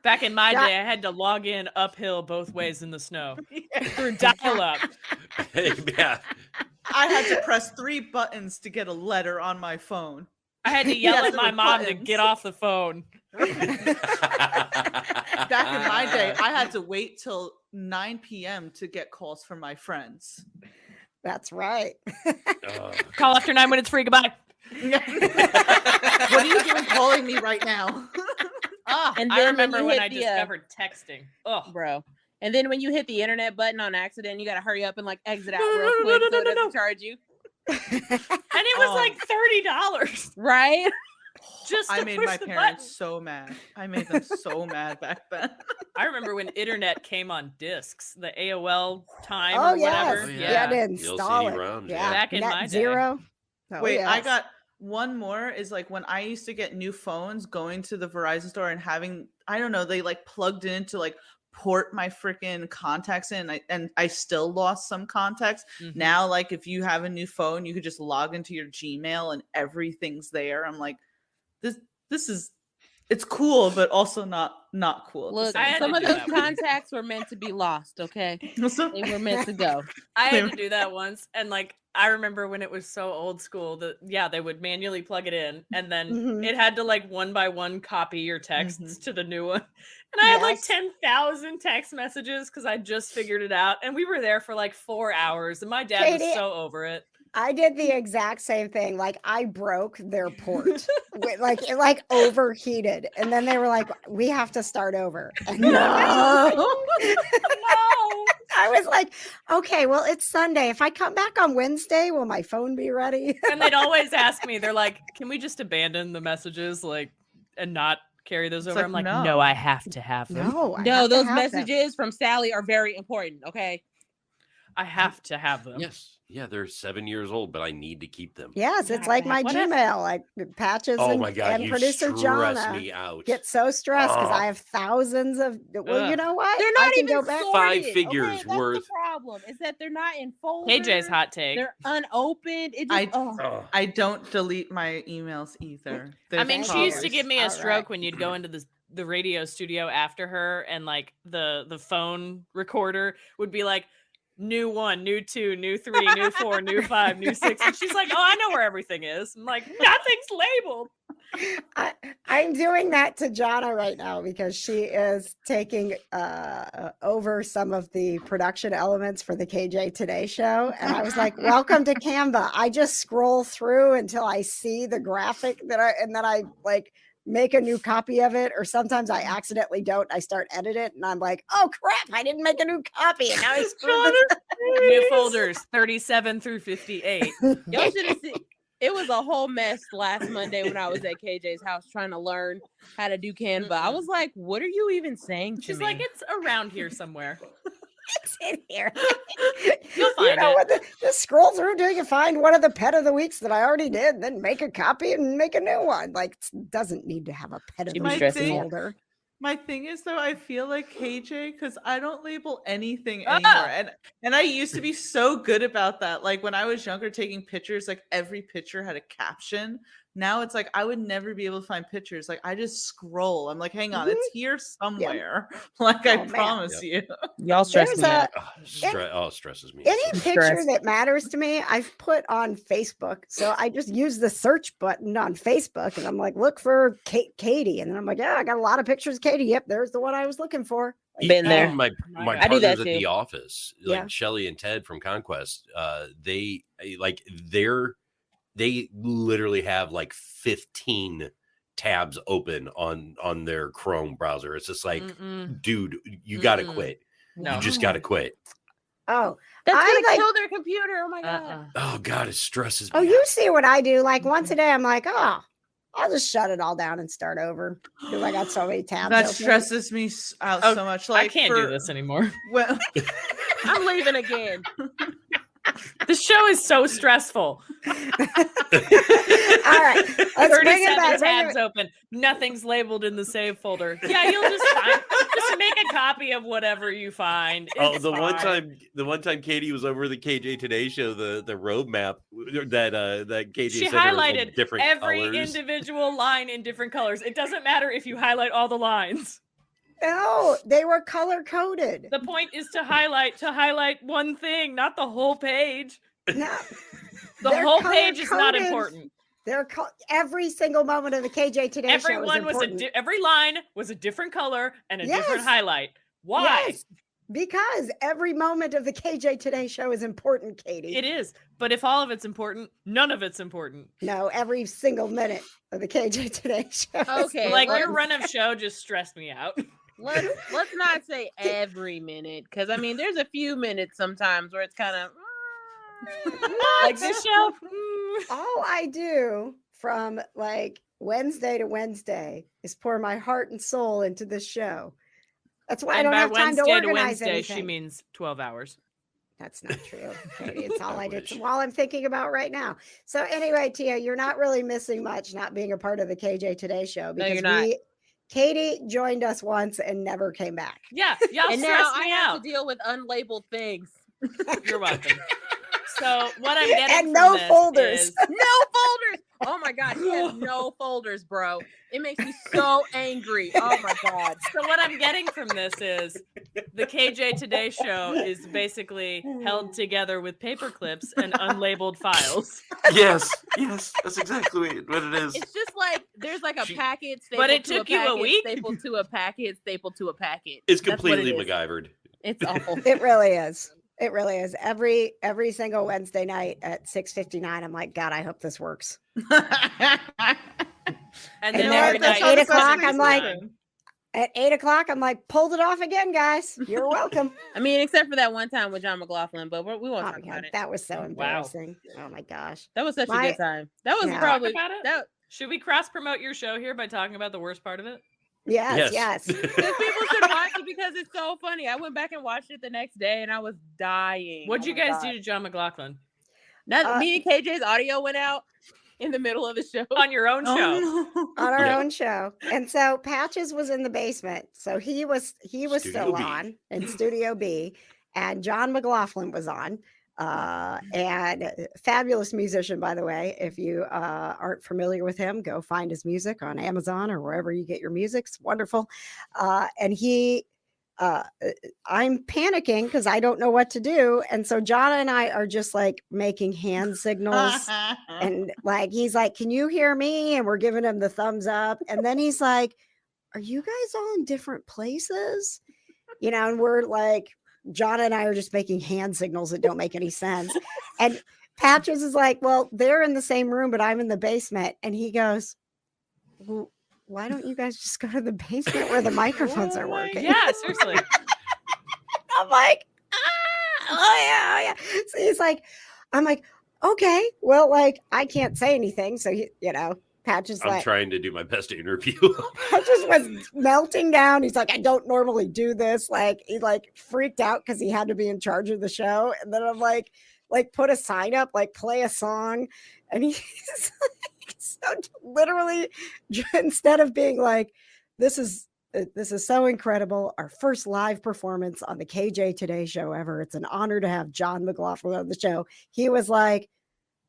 Back in my Yeah. day, I had to log in uphill both ways in the snow Yeah. through dial-up. Yeah. I had to press 3 buttons to get a letter on my phone. I had to yell Yes, at there my were mom to buttons. get off the phone. Back in my day, I had to wait till 9 p.m. to get calls from my friends. That's right. Call after 9 when it's free. Goodbye. What are you doing calling me right now? Ah, And I then when remember you when hit I the, discovered texting. Oh, bro. And then when you hit the internet button on accident, you gotta hurry up and like exit out real quick so it doesn't charge you. and it was like $30 Right? just to I made push my the parents button. so mad. I made them so mad back then. I remember when internet came on discs, the AOL time Oh, or yes. whatever. Oh, Yeah, yeah. to install it. LCD-ROMs, Yeah. Back in Net my day. zero. Oh, Wait, I yes. got one more is like when I used to get new phones, going to the Verizon store and having, I don't know, they like plugged in to like port my freaking contacts in and I still lost some contacts. Mhm. Now, like if you have a new phone, you could just log into your Gmail and everything's there. I'm like, this is it's cool, but also not cool. Look, I had some to of do those that one. contacts were meant to be lost, okay? So- They were meant to go. I had to do that once, and like I remember when it was so old school that they would manually plug it in, and then Mhm. it had to like one by one copy your texts Mhm. to the new one. And I had like Yes. 10,000 text messages because I just figured it out, and we were there for like 4 hours, and my dad Katie, was so over it. I did the exact same thing. Like I broke their port. Like it like overheated. And then they were like, we have to start over. And no. No, I was like, okay, well, it's Sunday. If I come back on Wednesday, will my phone be ready? And they'd always ask me, they're like, can we just abandon the messages and not carry those It's over? like, I'm like, no. no, I have to have them. No, I No, have to those have them. messages from Sally are very important. Okay. I have to have them. Yes. Yeah, they're 7 years old, but I need to keep them. Yes, it's Yeah, like but my whatever. Gmail, like Patches Oh and, my God, and you producer stress Johna me out. get so stressed because Oh. I have thousands of. Well, you Ugh. know what? They're I not can even go back. sorted. 5 okay? figures That's worth. the problem. Is that they're not in folders. KJ's hot take. They're unopened. It just. Oh. I don't delete my emails either. I mean, There's she used to problems. give me a All stroke right. when you'd go into the radio studio after her, and like the phone recorder would be like, new 1, new 2, new 3, new 4, new 5, new 6. And she's like, oh, I know where everything is. I'm like, nothing's labeled. I'm doing that to Johna right now because she is taking over some of the production elements for the KJ Today show. And I was like, welcome to Canva. I just scroll through until I see the graphic and then I like make a new copy of it. Or sometimes I accidentally don't. I start edit it and I'm like, oh crap, I didn't make a new copy. And now I screwed this. New folders 37 through 58. Y'all should have seen. It was a whole mess last Monday when I was at KJ's house trying to learn how to do Canva. I was like, what are you even saying to She's me? like, it's around here somewhere. It's in here. You'll find you know it. what? Just scroll through till you find one of the pet of the weeks that I already did, then make a copy and make a new one. Like, it doesn't need to have a pet of She'd the be week stressing me out. folder. My thing is though, I feel like KJ because I don't label anything Ah! anymore, and I used to be so good about that. Like when I was younger, taking pictures, like every picture had a caption. Now it's like I would never be able to find pictures. Like I just scroll. I'm like, hang on, it's here somewhere. Like I Oh, man. promise you. Y'all stress There's me out. It stresses me. Any picture Stress. that matters to me, I've put on Facebook. So I just use the search button on Facebook and I'm like, look for Katie. And then I'm like, yeah, I got a lot of pictures of Katie. Yep, there's the one I was looking for. Been there. Even my I do that partners at the too. office, like Yeah. Shelly and Ted from Conquest, they literally have like 15 tabs open on their Chrome browser. It's just like, Mm-mm. dude, you gotta Mm-mm. quit. No. You just gotta quit. Oh, That's I gonna like- kill their computer. Oh my god. Uh-uh. Oh God, it stresses me. oh, you out. see what I do? Like once a day, I'm like, oh, I'll just shut it all down and start over because I got so many tabs. That open. stresses me out Oh, so much. Like I can't do this anymore. Well, I'm leaving again. This show is so stressful. All right, let's bring it 37 back. tabs open. Nothing's labeled in the save folder. Yeah, you'll just make a copy of whatever you find. Oh, It's the fine. one time Katie was over the KJ Today show, the roadmap that KJ She said there was, like, highlighted different every colors. individual line in different colors. It doesn't matter if you highlight all the lines. No, they were color coded. The point is to highlight one thing, not the whole page. No, The They're whole page is not color-coded. important. every single moment of the KJ Today show is Everyone was important. every line was a different color and a different Yes. highlight. Why? Yes, because every moment of the KJ Today show is important, Katie. It is. But if all of it's important, none of it's important. No, every single minute of the KJ Today show. is Okay, Like let's- your run of show just stressed me out. Let's not say every minute, because I mean there's a few minutes sometimes where it's kind of Like this show. mm. All I do from like Wednesday to Wednesday is pour my heart and soul into this show. That's why I And don't by have time to Wednesday organize Wednesday, anything. she means 12 hours. That's not true, Katie. It's all I I did. wish. It's all I'm thinking about right now. So anyway, Tia, you're not really missing much not being a part of the KJ Today show because you're not. Katie joined us once and never came back. Yeah, y'all and now stressed I me have out. to deal with unlabeled things. You're welcome. So what I'm getting And from no this folders. is- No folders. Oh my god, he has no folders, bro. It makes me so angry. Oh my god. So what I'm getting from this is the KJ Today show is basically held together with paper clips and unlabeled files. Yes, that's exactly what it is. It's just like there's like a She- packet stapled But it to took a you a packet, week? stapled to a packet, stapled to a packet. It's That's what it completely is. MacGyvered. It's awful. It really is. It really is. Every single Wednesday night at 6:59, I'm like, God, I hope this works. And And then then every at night 8 it's o'clock, Christmas I'm like, time. At 8:00, I'm like, pulled it off again, guys. You're welcome. I mean, except for that one time with John McLaughlin, but we won't Oh, talk God, about it. that was so Wow. embarrassing. Oh my gosh. That was such a My- good time. That was Yeah. probably Talk about it? that. Should we cross promote your show here by talking about the worst part of it? Yes. Because people should watch it because it's so funny. I went back and watched it the next day and I was dying. What'd you guys do? do to John McLaughlin Me and KJ's audio went out in the middle of the show. on your own show? Oh, no. On our Yeah. own show. And so Patches was in the basement. So he was Studio still B. on in Studio B, and John McLaughlin was on. And fabulous musician, by the way. If you aren't familiar with him, go find his music on Amazon or wherever you get your music. It's wonderful. And I'm panicking because I don't know what to do. And so John and I are just like making hand signals. And like, he's like, can you hear me? And we're giving him the thumbs up. And then he's like, are you guys all in different places? And we're like, John and I are just making hand signals that don't make any sense. And Patches is like, well, they're in the same room, but I'm in the basement. And he goes, well, why don't you guys just go to the basement where the microphones are working? Yeah, seriously. I'm like, oh yeah. So he's like, I'm like, okay, well, like, I can't say anything. So, Patches I'm like, trying to do my best to interview. Patches was melting down. He's like, I don't normally do this. Like, he like freaked out because he had to be in charge of the show. And then I'm like put a sign up, like play a song. And he's like, so literally, instead of being like, this is so incredible, our first live performance on the KJ Today show ever. It's an honor to have John McLaughlin on the show. He was like,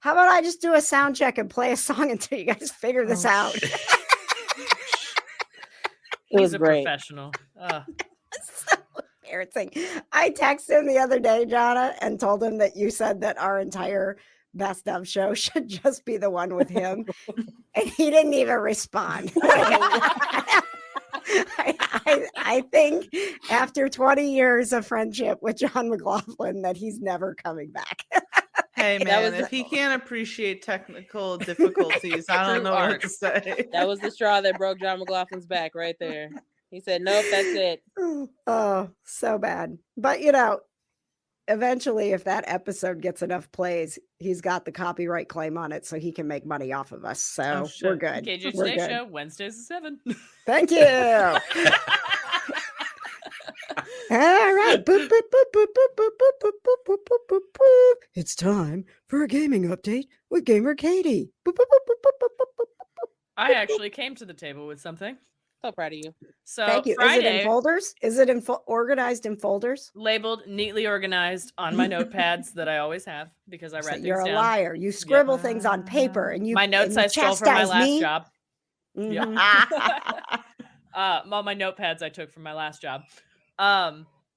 how about I just do a sound check and play a song until you guys figure this out? He's a great. professional. So embarrassing. I texted him the other day, Johna, and told him that you said that our entire best of show should just be the one with him. And he didn't even respond. I think after 20 years of friendship with John McLaughlin that he's never coming back. Hey That man, was if he can't appreciate technical difficulties, I don't True know what art. to say. That was the straw that broke John McLaughlin's back right there. He said, nope, that's it. Oh, so bad. But eventually if that episode gets enough plays, he's got the copyright claim on it so he can make money off of us. So Oh, we're shit. good. KJ We're Today good. show, Wednesdays at 7. Thank you. All right. Boop, boop, boop, boop, boop, boop, boop, boop, boop, boop, boop, boop, boop. It's time for a gaming update with Gamer Katie. Boop, boop, boop, boop, boop, boop, boop, boop. I actually came to the table with something. So proud of you. So Thank you. Is it Friday, in folders? Is it organized in folders? labeled, neatly organized on my notepads that I always have because I So write things you're a down. liar. You scribble things on paper and you My notes and I you stole from my chastise last me. job. Mhm. All my notepads I took from my last job.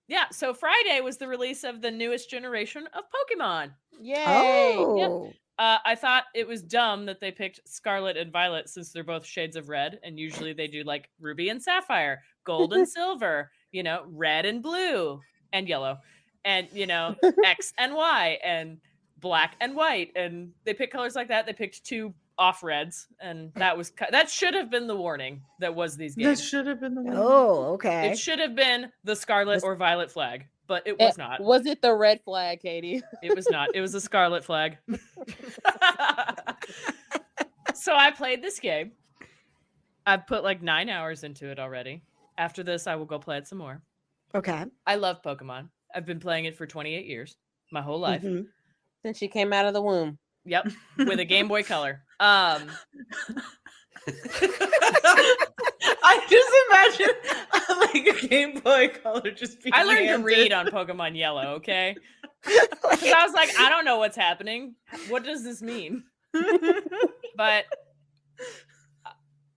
Yeah, so Friday was the release of the newest generation of Pokemon. Yay. Oh. I thought it was dumb that they picked Scarlet and Violet since they're both shades of red, and usually they do like Ruby and Sapphire, Gold and Silver, red and blue and yellow, and X and Y and black and white, and they pick colors like that. They picked 2 off reds, and that should have been the warning that was these That games. should have been the one. Oh, okay. It should have been the Scarlet This- or Violet flag, but it was not. Was it the red flag, Katie? It was not. It was a Scarlet flag. So I played this game. I've put like 9 hours into it already. After this, I will go play it some more. Okay. I love Pokemon. I've been playing it for 28 years, my whole life. Mhm. Since she came out of the womb. Yep, with a Game Boy Color. I just imagine like a Game Boy Color just being I learned to handed. read on Pokemon Yellow, okay? Because I was like, I don't know what's happening. What does this mean? But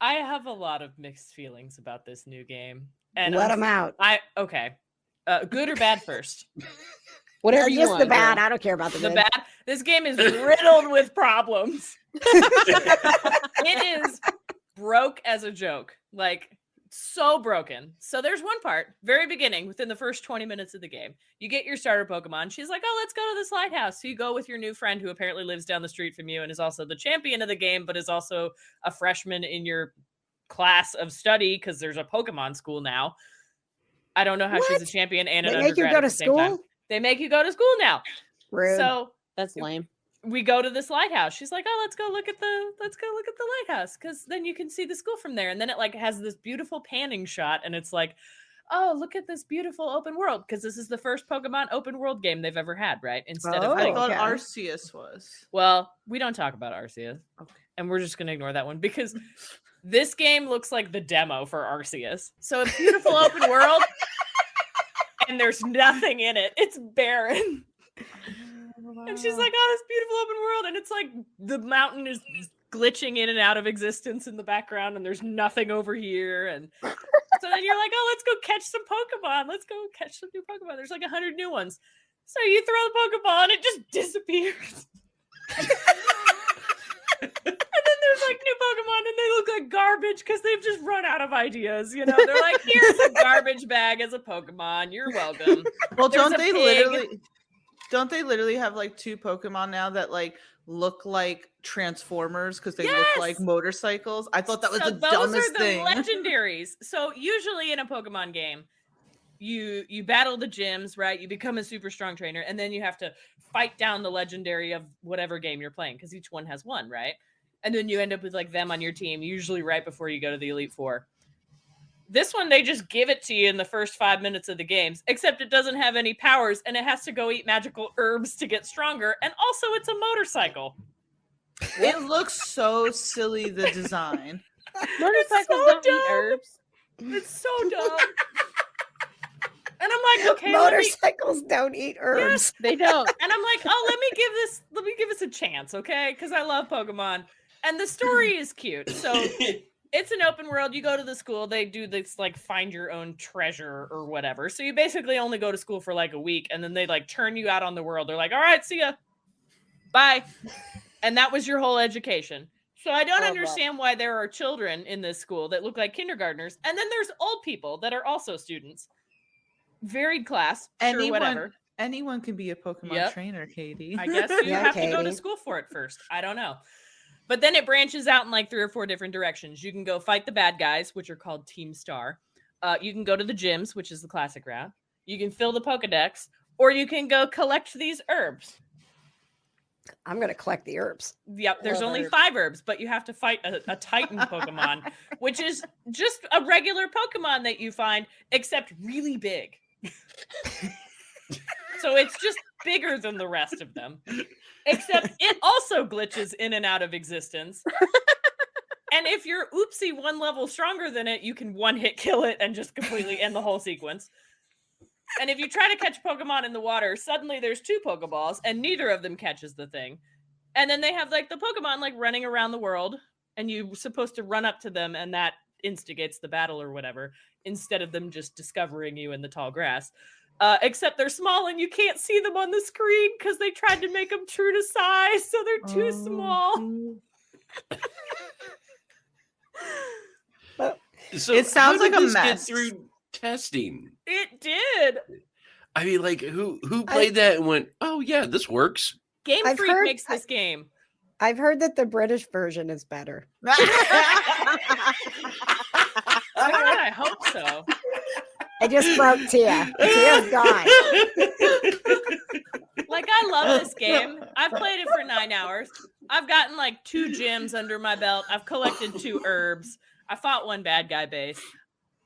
I have a lot of mixed feelings about this new game. And Let them out. Okay. Good or bad first? Whatever you Just want. the bad. girl. I don't care about the The good. bad. This game is riddled with problems. It is broke as a joke. Like, so broken. So there's one part, very beginning, within the first 20 minutes of the game. You get your starter Pokemon. She's like, oh, let's go to this lighthouse. So you go with your new friend who apparently lives down the street from you and is also the champion of the game, but is also a freshman in your class of study because there's a Pokemon school now. I don't know how she's a What? champion and They an make you undergrad go at to the same time. school? They make you go to school now. Rude. So That's lame. we go to this lighthouse. She's like, "Oh, let's go look at the lighthouse because then you can see the school from there." And then it like has this beautiful panning shot, and it's like, "Oh, look at this beautiful open world," because this is the first Pokemon open world game they've ever had, right? Instead of Oh, I having, thought okay. Arceus was. well, we don't talk about Arceus, and we're just gonna ignore that one because this game looks like the demo for Arceus. So it's beautiful open world, and there's nothing in it. It's barren. And she's like, "Oh, this beautiful open world," and it's like the mountain is glitching in and out of existence in the background, and there's nothing over here. And so then you're like, "Oh, let's go catch some Pokemon. Let's go catch some new Pokemon." There's like 100 new ones. So you throw the Pokeball, and it just disappears. And then there's like new Pokemon, and they look like garbage because they've just run out of ideas. You know, they're like, "Here's a garbage bag as a Pokemon. You're welcome." Well, There's don't a they pig. literally have like 2 Pokemon now that like look like Transformers because they look like Yes! motorcycles? I thought that was So the those dumbest are the thing. legendaries. So usually in a Pokemon game, you battle the gyms, right? You become a super strong trainer, and then you have to fight down the legendary of whatever game you're playing because each one has one, right? And then you end up with like them on your team, usually right before you go to the Elite Four. This one, they just give it to you in the first 5 minutes of the games, except it doesn't have any powers, and it has to go eat magical herbs to get stronger, and also it's a motorcycle. It looks so silly, the design. Motorcycles so don't eat dumb. herbs. It's so dumb. And I'm like, okay, let me, Motorcycles don't eat herbs. They don't. and I'm like, oh, let me give this a chance, okay? Because I love Pokemon, and the story is cute. So it's an open world. You go to the school. They do this like find your own treasure or whatever. So you basically only go to school for like a week, and then they like turn you out on the world. They're like, all right, see ya, bye, and that was your whole education. So I don't Love that. understand why there are children in this school that look like kindergartners, and then there's old people that are also students. Varied class, sure, whatever. Anyone can be a Pokemon Yep. trainer, Katie. I guess you Yeah, have to go to Katie. school for it first. I don't know. But then it branches out in like 3 or 4 different directions. You can go fight the bad guys, which are called Team Star. You can go to the gyms, which is the classic route. You can fill the Pokedex, or you can go collect these herbs. I'm going to collect the herbs. Yep, there's Love only herbs. 5 herbs, but you have to fight a Titan Pokemon, which is just a regular Pokemon that you find, except really big. So it's just bigger than the rest of them. Except it also glitches in and out of existence. And if you're oopsie 1 level stronger than it, you can 1-hit kill it and just completely end the whole sequence. And if you try to catch Pokemon in the water, suddenly there's 2 Pokeballs and neither of them catches the thing. And then they have like the Pokemon like running around the world, and you're supposed to run up to them, and that instigates the battle or whatever, instead of them just discovering you in the tall grass. Except they're small and you can't see them on the screen because they tried to make them true to size, so they're too small. So It sounds how did like a this mess. Get through testing. It did. I mean, like who played that and went, "Oh yeah, this works." Game I've Freak heard- makes this game. I've heard that the British version is better. God, I hope so. I just broke Tia. Tia's gone. Like, I love this game. I've played it for 9 hours. I've gotten like 2 gyms under my belt. I've collected 2 herbs. I fought 1 bad guy base.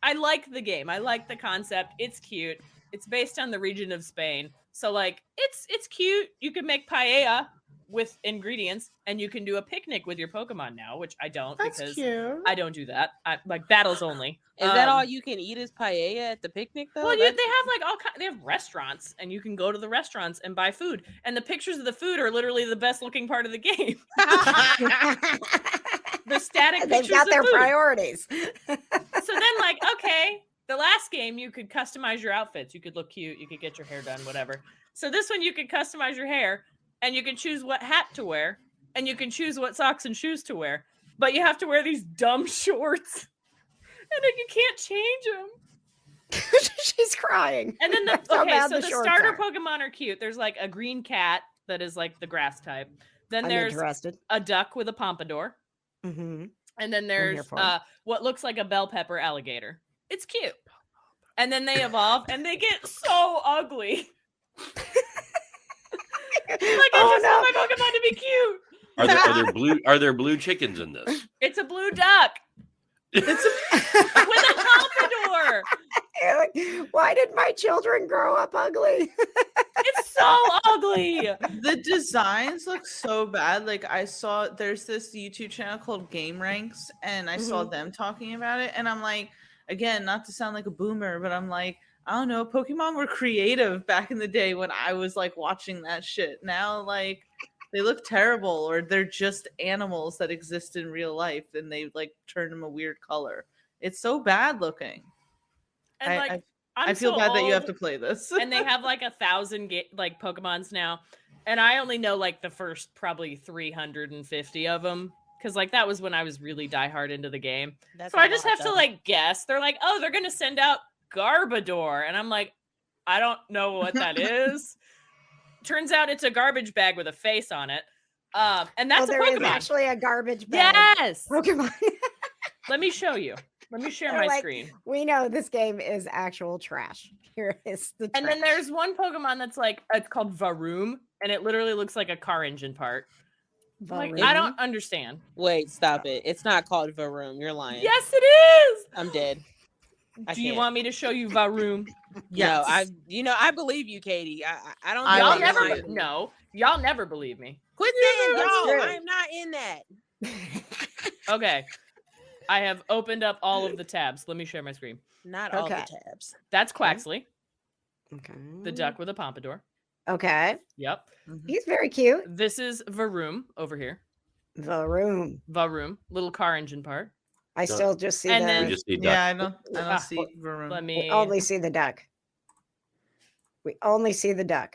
I like the game. I like the concept. It's cute. It's based on the region of Spain. So like it's cute. You can make paella with ingredients, and you can do a picnic with your Pokemon now, which I don't because cute. I don't do that. I like battles only. Is that all you can eat is paella at the picnic though? Well, That's- they have like all kind. They have restaurants, and you can go to the restaurants and buy food. And the pictures of the food are literally the best looking part of the game. The static They've pictures got of their food. priorities. So then, like, okay, the last game you could customize your outfits. You could look cute. You could get your hair done, whatever. So this one you could customize your hair, and you can choose what hat to wear, and you can choose what socks and shoes to wear. But you have to wear these dumb shorts, and then you can't change them. She's crying. And then That's how bad the shorts starter are. Pokemon are cute. There's like a green cat that is like the grass type. Then I'm there's interested. a duck with a pompadour. Mm-hmm. And then here there's for it. what looks like a bell pepper alligator. It's cute. And then they evolve and they get so ugly. I just want my Pokemon to be cute. Are there blue chickens in this? It's a blue duck. It's with a pompadour. Why did my children grow up ugly? It's so ugly. The designs look so bad. Like I saw there's this YouTube channel called Game Ranks, and I saw them talking about it, and I'm like, again, not to sound like a boomer, but I'm like, I don't know, Pokemon were creative back in the day when I was like watching that shit. Now, like, they look terrible, or they're just animals that exist in real life, and they like turn them a weird color. It's so bad looking. And like, I feel so bad that you have old, to play this. and they have like 1,000 like Pokemons now, and I only know like the first probably 350 of them, because like that was when I was really diehard into the game. That's So I just have to like guess. They're like, oh, they're gonna send out Garbodor, and I'm like, I don't know what that is. Turns out it's a garbage bag with a face on it, and that's a there is Pokemon. actually a garbage bag. Yes. Pokemon. Let me show you. Let me share They're my like, screen. We know this game is actual trash. Here is the trash. And then there's one Pokemon that's like, it's called Varoom, and it literally looks like a car engine part. Like, I don't understand. Wait, stop it. It's not called Varoom. You're lying. Yes, it is. I'm dead. Do you want me to show you Varoom? No, I believe you, Katie. I don't. Y'all think you're lying. y'all never believe me. Quit saying That's y'all. true. I am not in that. Okay. I have opened up all of the tabs. Let me share my screen. Not all the Okay. tabs. That's Quaxley, Okay. the duck with a pompadour. Okay. Yep. He's very cute. This is Varoom over here. The room. Varoom, little car engine part. I still just see And the. then- We just need Yeah, duck. I don't see Varoom. Let we me. only see the duck. We only see the duck.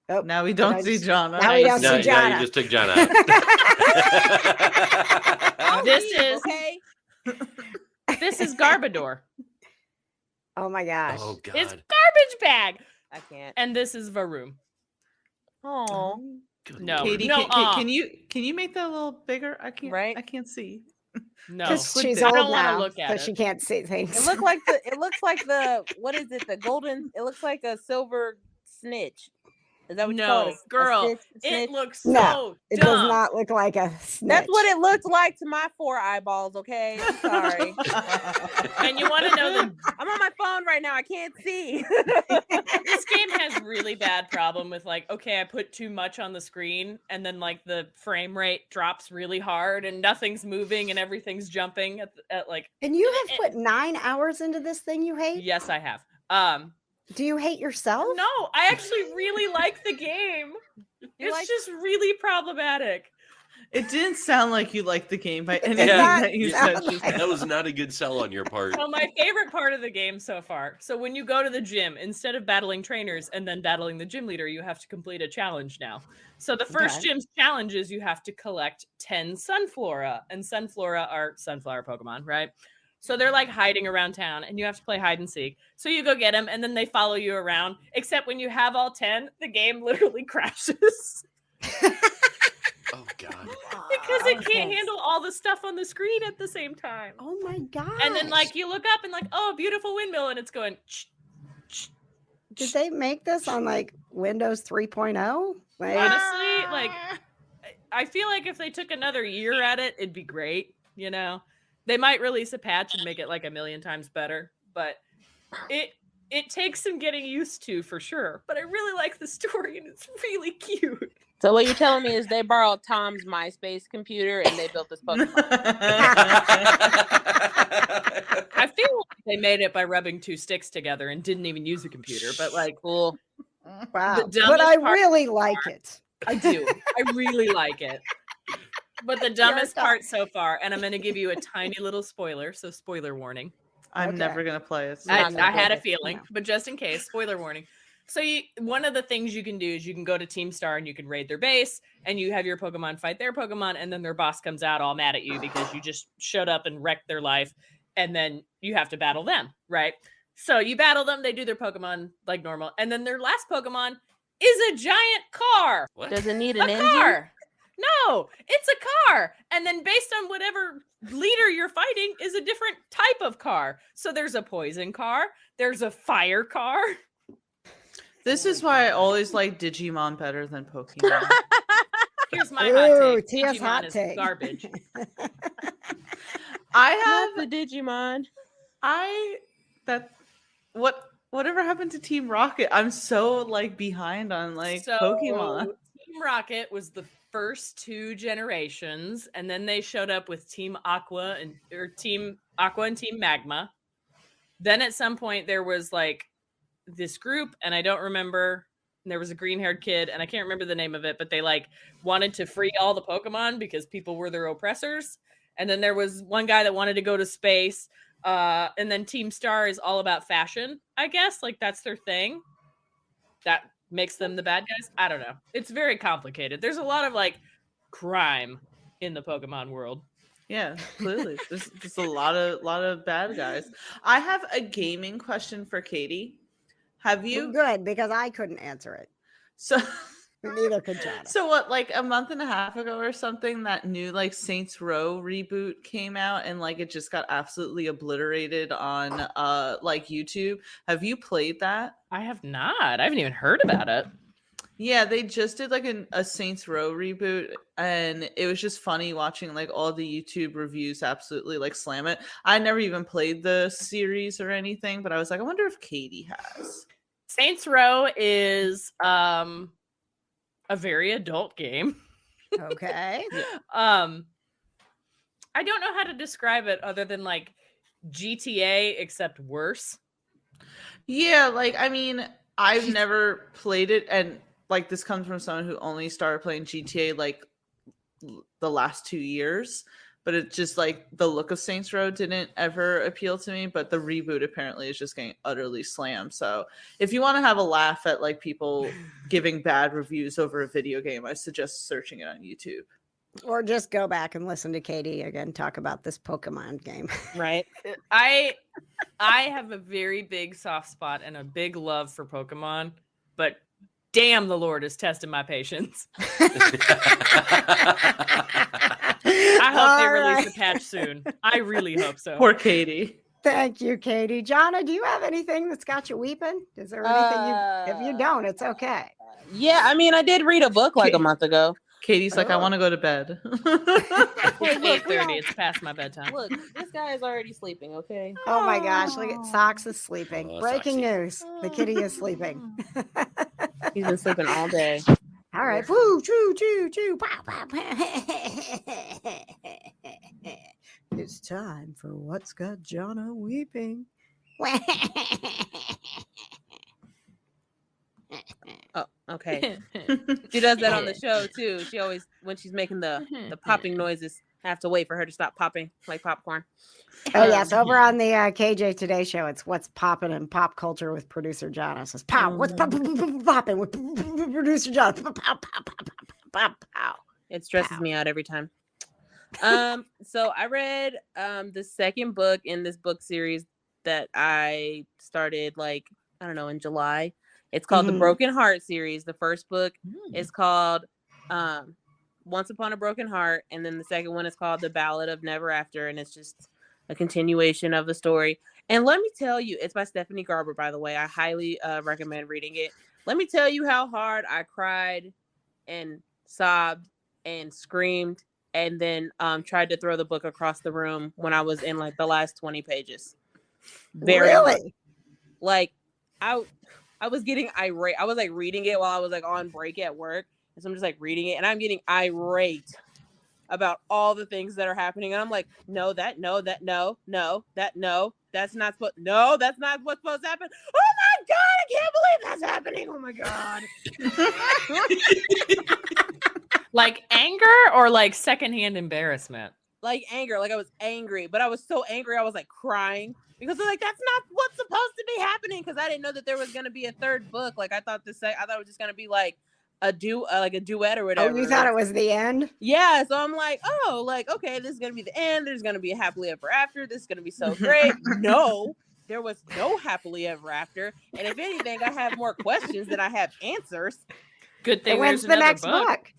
Oh, Now we don't I see just- Johna. now we don't No, see no, Johna. you just took John out. I'll This leave, is- okay. This is Garbodor. Oh my gosh. Oh God. It's garbage bag. I can't. And this is Varoom. Oh, Good No. Lord. Katie, No, can you make that a little bigger? I can't. Right? I can't see. No. Because Click she's it. I old don't wanna now, look at so it. she can't see things. it looks like the what is it? The golden. It looks like a silver snitch. Is that what you call No, it? A girl. snitch? It Snitch? looks No, so It dumb. does not look like a snitch. That's what it looked like to my 4 eyeballs. Okay, I'm sorry. And you want to know that I'm on my phone right now. I can't see. this game has really bad problem with like, okay, I put too much on the screen and then like the frame rate drops really hard and nothing's moving and everything's jumping at like, And you have put 9 hours into this thing you hate? yes, I have. Do you hate yourself? No, I actually really like the game. It's just really problematic. It didn't sound like you liked the game by anything not that you said. sound just like- now. That was not a good sell on your part. So my favorite part of the game so far. So when you go to the gym, instead of battling trainers and then battling the gym leader, you have to complete a challenge now. So the first Okay. gym's challenge is you have to collect 10 Sunflora, and Sunflora are sunflower Pokemon, right? So they're like hiding around town and you have to play hide and seek. So you go get them and then they follow you around. Except when you have all 10, the game literally crashes Oh God. because it can't handle all the stuff on the screen at the same time. Oh my god. And then like you look up and like, oh, beautiful windmill, and it's going. Did they make this on like Windows 3.0? Like, Honestly, like I feel like if they took another year at it, it'd be great. You know, they might release a patch and make it like 1,000,000 times better, but it takes some getting used to for sure. But I really like the story and it's really cute. So what you're telling me is they borrowed Tom's MySpace computer and they built this Pokemon. I feel like they made it by rubbing 2 sticks together and didn't even use a computer. But like, Cool. wow. the But dumbest I part- really like it. I do. I really like it. But the dumbest part so far, and I'm going to give you a tiny little spoiler. So spoiler warning. I'm Okay. never gonna play it. Not gonna I had play a it. feeling, No. but just in case, spoiler warning. So one of the things you can do is you can go to Team Star and you can raid their base and you have your Pokemon fight their Pokemon and then their boss comes out all mad at you because you just showed up and wrecked their life and then you have to battle them, right? So you battle them, they do their Pokemon like normal, and then their last Pokemon is a giant car. What? Does it need A an engine? car. No, it's a car. And then based on whatever leader you're fighting is a different type of car. So there's a poison car, there's a fire car. This is why I always like Digimon better than Pokemon. Here's my hot Ooh, take. Tia's Digimon hot is take. garbage. I Not the Digimon. whatever happened to Team Rocket? I'm so like behind on like Pokemon. Team Rocket was the first 2 generations, and then they showed up with Team Aqua and Team Magma. Then at some point there was like this group, and I don't remember. There was a green-haired kid, and I can't remember the name of it, but they like wanted to free all the Pokemon because people were their oppressors. And then there was one guy that wanted to go to space. And then Team Star is all about fashion, I guess. Like that's their thing. That makes them the bad guys. I don't know. It's very complicated. There's a lot of like crime in the Pokemon world. Yeah, clearly. There's just a lot of bad guys. I have a gaming question for Katie. Have you Good, because I couldn't answer it. so Neither could John. so what, like a month and a half ago or something, that new like Saints Row reboot came out and like it just got absolutely obliterated on like YouTube. Have you played that? I have not. I haven't even heard about it. Yeah, they just did like a Saints Row reboot, and it was just funny watching like all the YouTube reviews absolutely like slam it. I never even played the series or anything, but I was like, I wonder if Katie has. Saints Row is a very adult game. Okay. I don't know how to describe it other than like GTA except worse. Yeah, like I mean, I've never played it, and like this comes from someone who only started playing GTA like the last 2 years, but it's just like the look of Saints Row didn't ever appeal to me, but the reboot apparently is just getting utterly slammed. So if you want to have a laugh at like people giving bad reviews over a video game, I suggest searching it on YouTube. Or just go back and listen to Katie again talk about this Pokemon game. Right. I have a very big soft spot and a big love for Pokemon, but damn, the Lord is testing my patience. I hope they release a patch soon. I really hope so. Poor Katie. Thank you, Katie. Johna, do you have anything that's got you weeping? Is there anything if you don't, it's okay. Yeah, I mean, I did read a book like a month ago. Katie's like, I want to go to bed. It's 8:30. It's past my bedtime. Look, this guy is already sleeping, okay? Oh my gosh, look at Socks is sleeping. Oh, Breaking Socksy. news. The kitty is sleeping. He's been sleeping all day. All right. Woo, choo, choo, choo. Pow, pow, pow. It's time for What's Got Johna Weeping. Oh, okay. She does that on the show too. She always, when she's making the popping noises, I have to wait for her to stop popping like popcorn. Oh yes, over on the KJ Today show, it's What's Popping in Pop Culture with producer John. It says, "Pow, what's popping with producer John?" Pow, pow, pow, pow, pow, pow. It stresses me out every time. So I read the second book in this book series that I started like, I don't know, in July. It's called the Broken Heart series. The first book is called Once Upon a Broken Heart, and then the second one is called The Ballad of Never After, and it's just a continuation of the story. And let me tell you, it's by Stephanie Garber, by the way. I highly recommend reading it. Let me tell you how hard I cried and sobbed and screamed and then tried to throw the book across the room when I was in like the last 20 pages. Very hard. Really? Like I was getting irate. I was like reading it while I was like on break at work. And so I'm just like reading it and I'm getting irate about all the things that are happening. And I'm like, no, that's not what's supposed to happen. Oh my God, I can't believe that's happening. Oh my God. Like anger or like secondhand embarrassment? Like anger. Like I was angry, but I was so angry I was like crying. Because I'm like, that's not what's supposed to be happening. Because I didn't know that there was gonna be a third book. Like I thought it was just gonna be like a duet or whatever. Oh, you thought it was the end? Yeah. So I'm like, oh, like okay, this is gonna be the end. There's gonna be a happily ever after. This is gonna be so great. No, there was no happily ever after. And if anything, I have more questions than I have answers. Good thing And when's there's the another next book?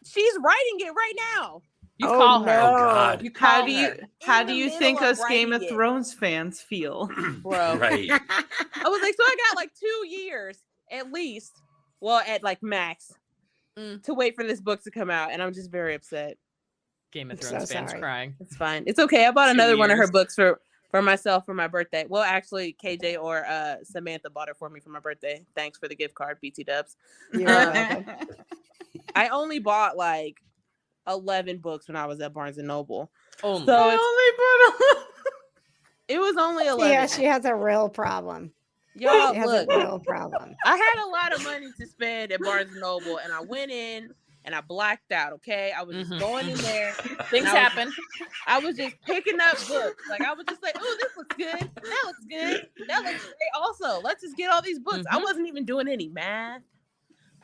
She's writing it right now. You Oh, call her. no. Oh God. You call How do you her. how In do the you middle think of us Game of writing it. Thrones fans feel? Bro. Right. I was like, so I got like 2 years at least. Well, at like max. To wait for this book to come out, and I'm just very upset. Game of I'm so Thrones fans sorry. crying. It's fine. It's okay. I bought 2 another one of her years. books for myself for my birthday. Well, actually, KJ or Samantha bought it for me for my birthday. Thanks for the gift card, BT Dubs. You're welcome. I only bought like 11 books when I was at Barnes and Noble. Only. So it's, I it was only 11. Yeah, she has a real problem. Y'all, She has look, a real problem. I had a lot of money to spend at Barnes and Noble, and I went in and I blacked out. Okay, I was just Mhm. going in there. Things I was- happen. I was just picking up books. Like I was just like, "Oh, this looks good. That looks good. That looks great." Also, let's just get all these books. I Mhm. wasn't even doing any math.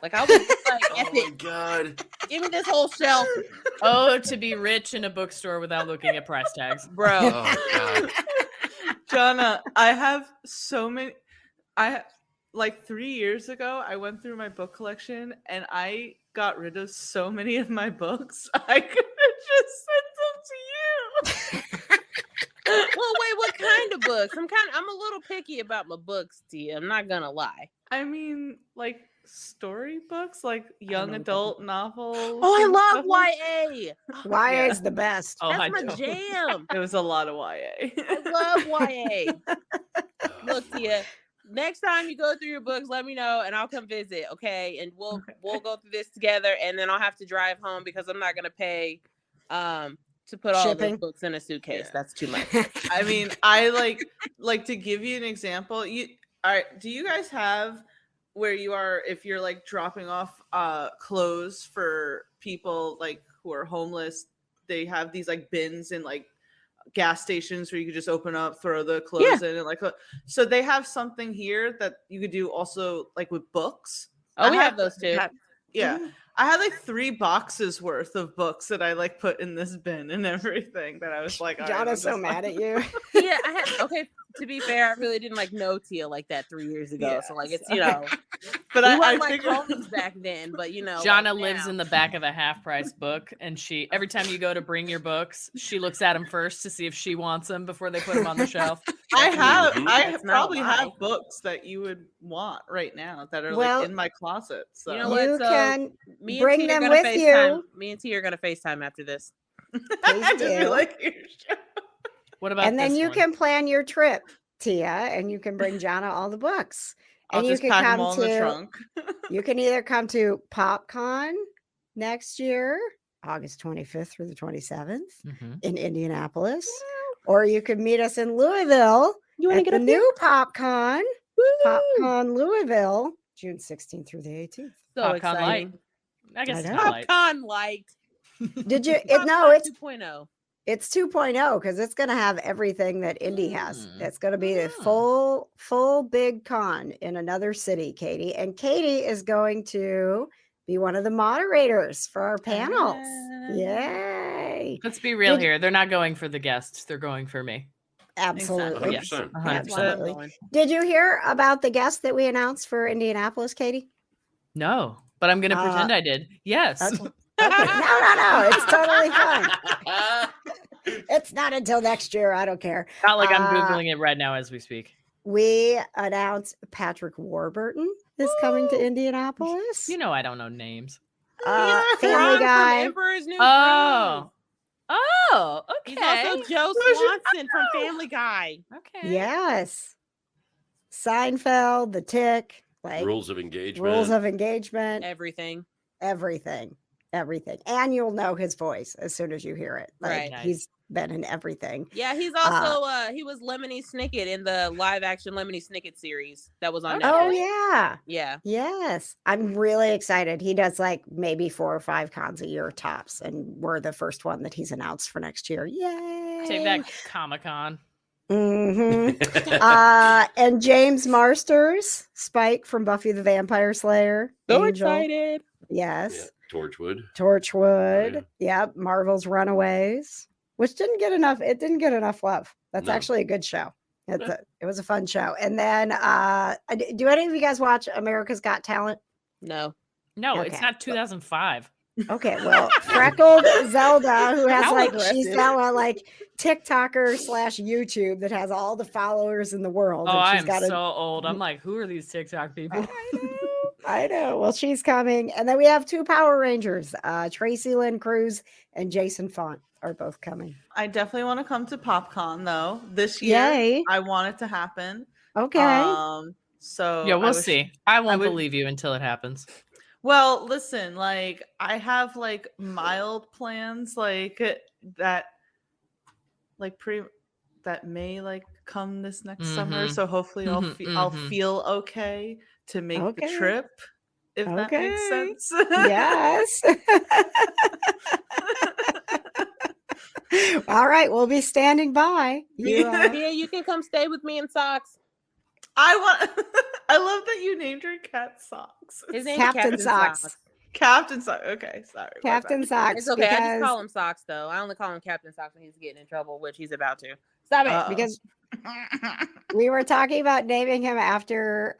Like I was just like, Oh F my it. God. Give me this whole shelf, Oh, to be rich in a bookstore without looking at price tags. bro. Oh God. Johna, I have so many. Like 3 years ago, I went through my book collection and I got rid of so many of my books. I could have just sent them to you. Well, wait, what kind of books? I'm a little picky about my books, Tia. I'm not gonna lie. I mean, like storybooks, like young know what adult novels. Oh, I and love stuff like- YA. YA Yeah. is the best. Oh, I That's my don't. jam. It was a lot of YA. I love YA. Look, Tia, next time you go through your books, let me know and I'll come visit, okay? And we'll go through this together, and then I'll have to drive home because I'm not gonna pay to put all Shipping. those books in a suitcase. Yeah. That's too much. I mean, I like to give you an example. All right, do you guys have where you are if you're like dropping off clothes for people like who are homeless? They have these like bins in like gas stations where you could just open up, throw the clothes in, and like so they have something here that you could do also like with books. Oh, we have those too. Yeah. I had like 3 boxes worth of books that I like put in this bin and everything that I was like, all right, I'm Jonna's so just, like- mad at you. Yeah, okay. To be fair, I really didn't like know Tia like that 3 years ago. Yeah, so like it's so- we But I weren't like figured homies back then, but Johna like lives now. in the back of a half price book, and she every time you go to bring your books, she looks at them first to see if she wants them before they put them on the shelf. I That's not probably a lie. have books that you would want right now that are Well, like in my closet. So You know what? You So, can Me and bring Tia are them gonna with FaceTime. you. Me and Tia are gonna FaceTime after this. Please Just be do. like, "Here's your-" What about And then this you one? can plan your trip, Tia, and you can bring Jonna all the books. I'll And you just can pack them come all in the to trunk. you can either come to PopCon next year, August 25th through the 27th Mhm. in Indianapolis, or you can meet us in Louisville You want at to the get a new PopCon, Woo! PopCon Louisville, June 16th through the 18th. So Popcorn exciting. light. I guess I it's know. not light. Popcorn light. Did you? Popcorn No, it's 2.0. It's 2.0 because it's going to have everything that Indy has. Mm. It's going to be a Mm. full big con in another city, Katie. And Katie is going to be one of the moderators for our panels. Ah. Yay. Let's be real Did- here. They're not going for the guests. They're going for me. Absolutely. Yes. 100%. 100%. That's why I'm Absolutely. going. Did you hear about the guest that we announced for Indianapolis, Katie? No, but I'm going to Uh, pretend I did. Yes. Okay. Okay. No. It's totally fine. It's not until next year. I don't care. Not like I'm Uh, Googling it right now as we speak. We announced Patrick Warburton is coming to Indianapolis. You know I don't know names. Family Ron from Guy. Emperor's New Oh. Oh, Groove. okay. He's also Joe Swanson from Family Guy. Okay. Yes. Seinfeld, The Tick, like Rules of engagement. rules of engagement, Everything. everything. And you'll know his voice as soon as you hear it. Like Right. Nice. he's been in everything. Yeah, he's also he was Lemony Snicket in the live action Lemony Snicket series that was on Okay. Oh Netflix. yeah. Yeah. Yes. I'm really excited. He does like maybe 4 or 5 cons a year tops. And we're the first one that he's announced for next year. Yay. Take that, Comic-Con. hmm and James Marsters, Spike from Buffy the Vampire Slayer. So Angel. excited. Yes. Yeah, Torchwood. Torchwood. Oh, yeah. Yep. Marvel's Runaways, which didn't get enough. It didn't get enough love. That's No. actually a good show. Yeah. It was a fun show. And then do any of you guys watch America's Got Talent? No. No, it's Okay. not 2005. Okay, well, freckled Zelda, who has How like she's aggressive. now a like TikToker / YouTube that has all the followers in the world. Oh, and I she's am got so old. I'm like, who are these TikTok people? I know. Well, she's coming. And then we have 2 Power Rangers. Tracy Lynn Cruz and Jason Font are both coming. I definitely want to come to PopCon though this year. Yay. I want it to happen. Okay. So Yeah, I we'll wish- see. I won't would- believe you until it happens. Well, listen, like I have like mild plans like that that may like come this next summer. Mhm. So hopefully I'll feel okay to make the Okay. trip, if that makes Okay. sense. Yes. All right. We'll be standing by. You, Yeah, you can come stay with me in socks. I love that you named your cat Socks. His name's Captain Socks. Captain Socks. Okay, sorry. my Captain bad. Socks. It's okay. I just because- call him Socks though. I only call him Captain Socks when he's getting in trouble, which he's about to. Stop it. Uh-oh. because we were talking about naming him after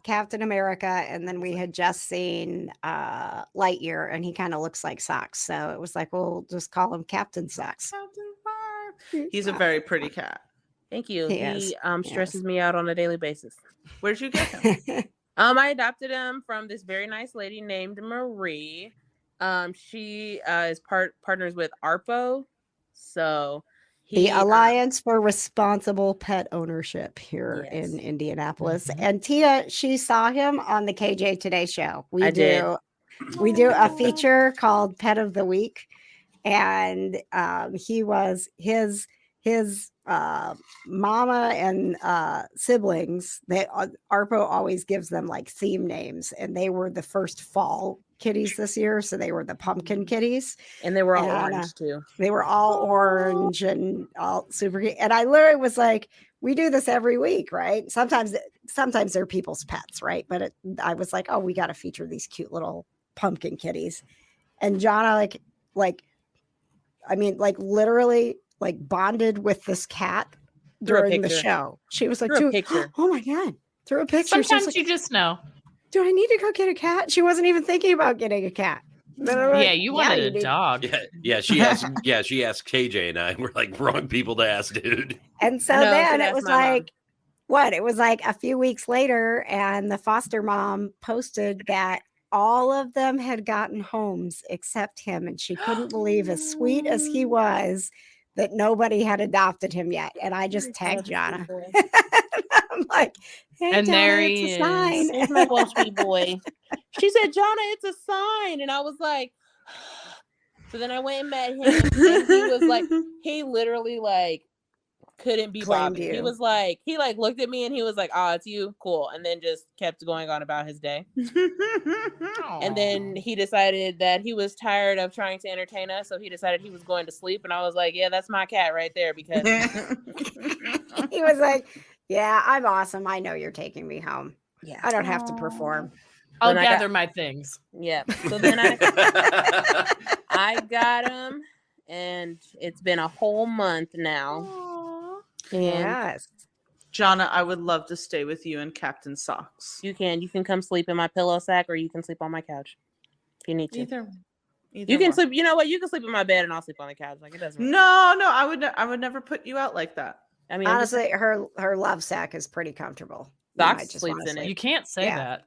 Captain America, and then we had just seen Lightyear, and he kind of looks like Socks. So it was like, we'll just call him Captain Socks. Captain Socks. He's a very pretty cat. Thank you. He He is. stresses me out on a daily basis. Where'd you get him? I adopted him from this very nice lady named Marie. She is partners with ARPO. So The Alliance for Responsible Pet Ownership here Yes. in Indianapolis. And Tia, she saw him on the KJ Today show. I did. We do a feature called Pet of the Week, and he was his mama and siblings. ARPO always gives them like theme names, and they were the first fall kitties this year, so they were the pumpkin kitties. And they were all And, orange too. They were all orange and all super cute. And I literally was like, we do this every week, right? Sometimes they're people's pets, right? But I was like, oh, we got to feature these cute little pumpkin kitties. And Johna, literally bonded with this cat Threw a during the picture. show. She was like, Threw a picture. oh my God, threw a picture. She was Sometimes like, you just know. do I need to go get a cat? She wasn't even thinking about getting a cat. Yeah, you wanted a need- dog. Yeah, she asked. Yeah, she asked KJ and I. We're like wrong people to ask, dude. And so I know, then should it ask was my mom. like, what? It was like a few weeks later, and the foster mom posted that all of them had gotten homes except him. And she couldn't believe, as sweet as he was, that nobody had adopted him yet. And I just tagged Johna. I'm like, hey, And Johna, there it's he a is. sign. Here's my little sweet boy. She said, Johna, it's a sign. And I was like, so then I went and met him. And he was like, he literally like couldn't be Claimed bothered. He you. was like, he like looked at me and he was like, oh, it's you. Cool. And then just kept going on about his day. And then he decided that he was tired of trying to entertain us. So he decided he was going to sleep. And I was like, yeah, that's my cat right there. Because He was like, yeah, I'm awesome. I know you're taking me home. yeah. I don't have to perform. I'll Then I got- gather my things. Yeah. So then I got him, and it's been a whole month now. And Yes. Johna, I would love to stay with you in Captain Socks. you can come sleep in my pillow sack, or you can sleep on my couch if you need to. Either You can one. sleep. You know what? You can sleep in my bed, and I'll sleep on the couch. Like it doesn't. Really, No, I would never put you out like that. I mean, I'm just- Honestly, her love sack is pretty comfortable. You Socks might just sleeps wanna in it. sleep. You can't say Yeah. that.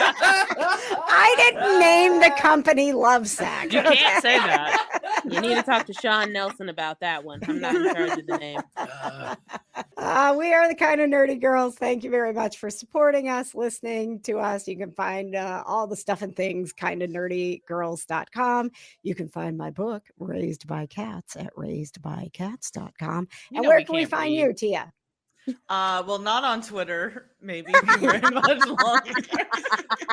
I didn't name the company Love Sack. You can't say that. you need to talk to Sean Nelson about that one. I'm not in charge of the name. We are the Kind of Nerdy Girls. Thank you very much for supporting us, listening to us. You can find all the stuff and things, kindofnerdygirls.com. You can find my book, Raised by Cats, at raisedbycats.com. You And know where we can we can't find read. you, Tia? Well, not on Twitter, maybe very much longer.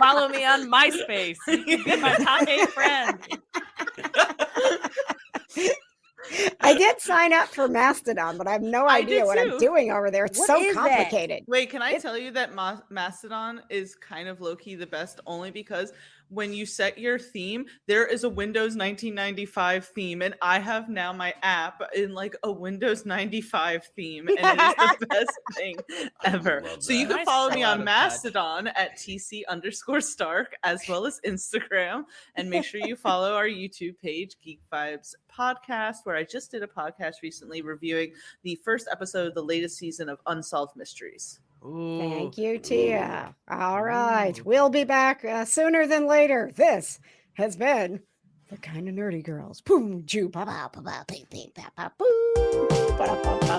Follow me on MySpace. You can be my top 8 friend. I did sign up for Mastodon, but I have no I idea did what I'm too. doing over there. It's What so is that? complicated. Wait, can I tell you that Mastodon is kind of low-key the best only because when you set your theme, there is a Windows 1995 theme, and I have now my app in like a Windows 95 theme, and it is the best thing ever. love So you that. can Nice. follow So me out on of touch. Mastodon at TC_Stark as well as Instagram, and make sure you follow our YouTube page, Geek Vibes Podcast, where I just did a podcast recently reviewing the first episode of the latest season of Unsolved Mysteries. Ooh. Thank you, Tia. All right. We'll be back sooner than later. This has been the Kind of Nerdy Girls. Boom, choo, pa pa pa pa, ping, ping, pa pa, boom, pa da, pa pa.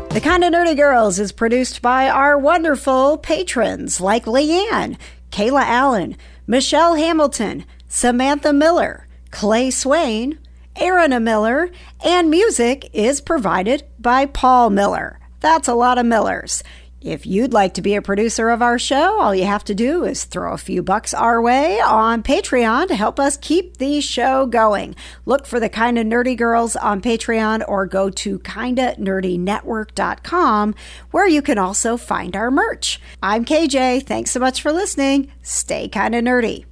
The Kind of Nerdy Girls is produced by our wonderful patrons like Leanne, Kayla Allen, Michelle Hamilton, Samantha Miller, Clay Swain, Aaron Miller, and music is provided by Paul Miller. That's a lot of Millers. If you'd like to be a producer of our show, all you have to do is throw a few bucks our way on Patreon to help us keep the show going. Look for the Kinda Nerdy Girls on Patreon or go to kindanerdynetwork.com where you can also find our merch. I'm KJ. Thanks so much for listening. Stay kinda nerdy.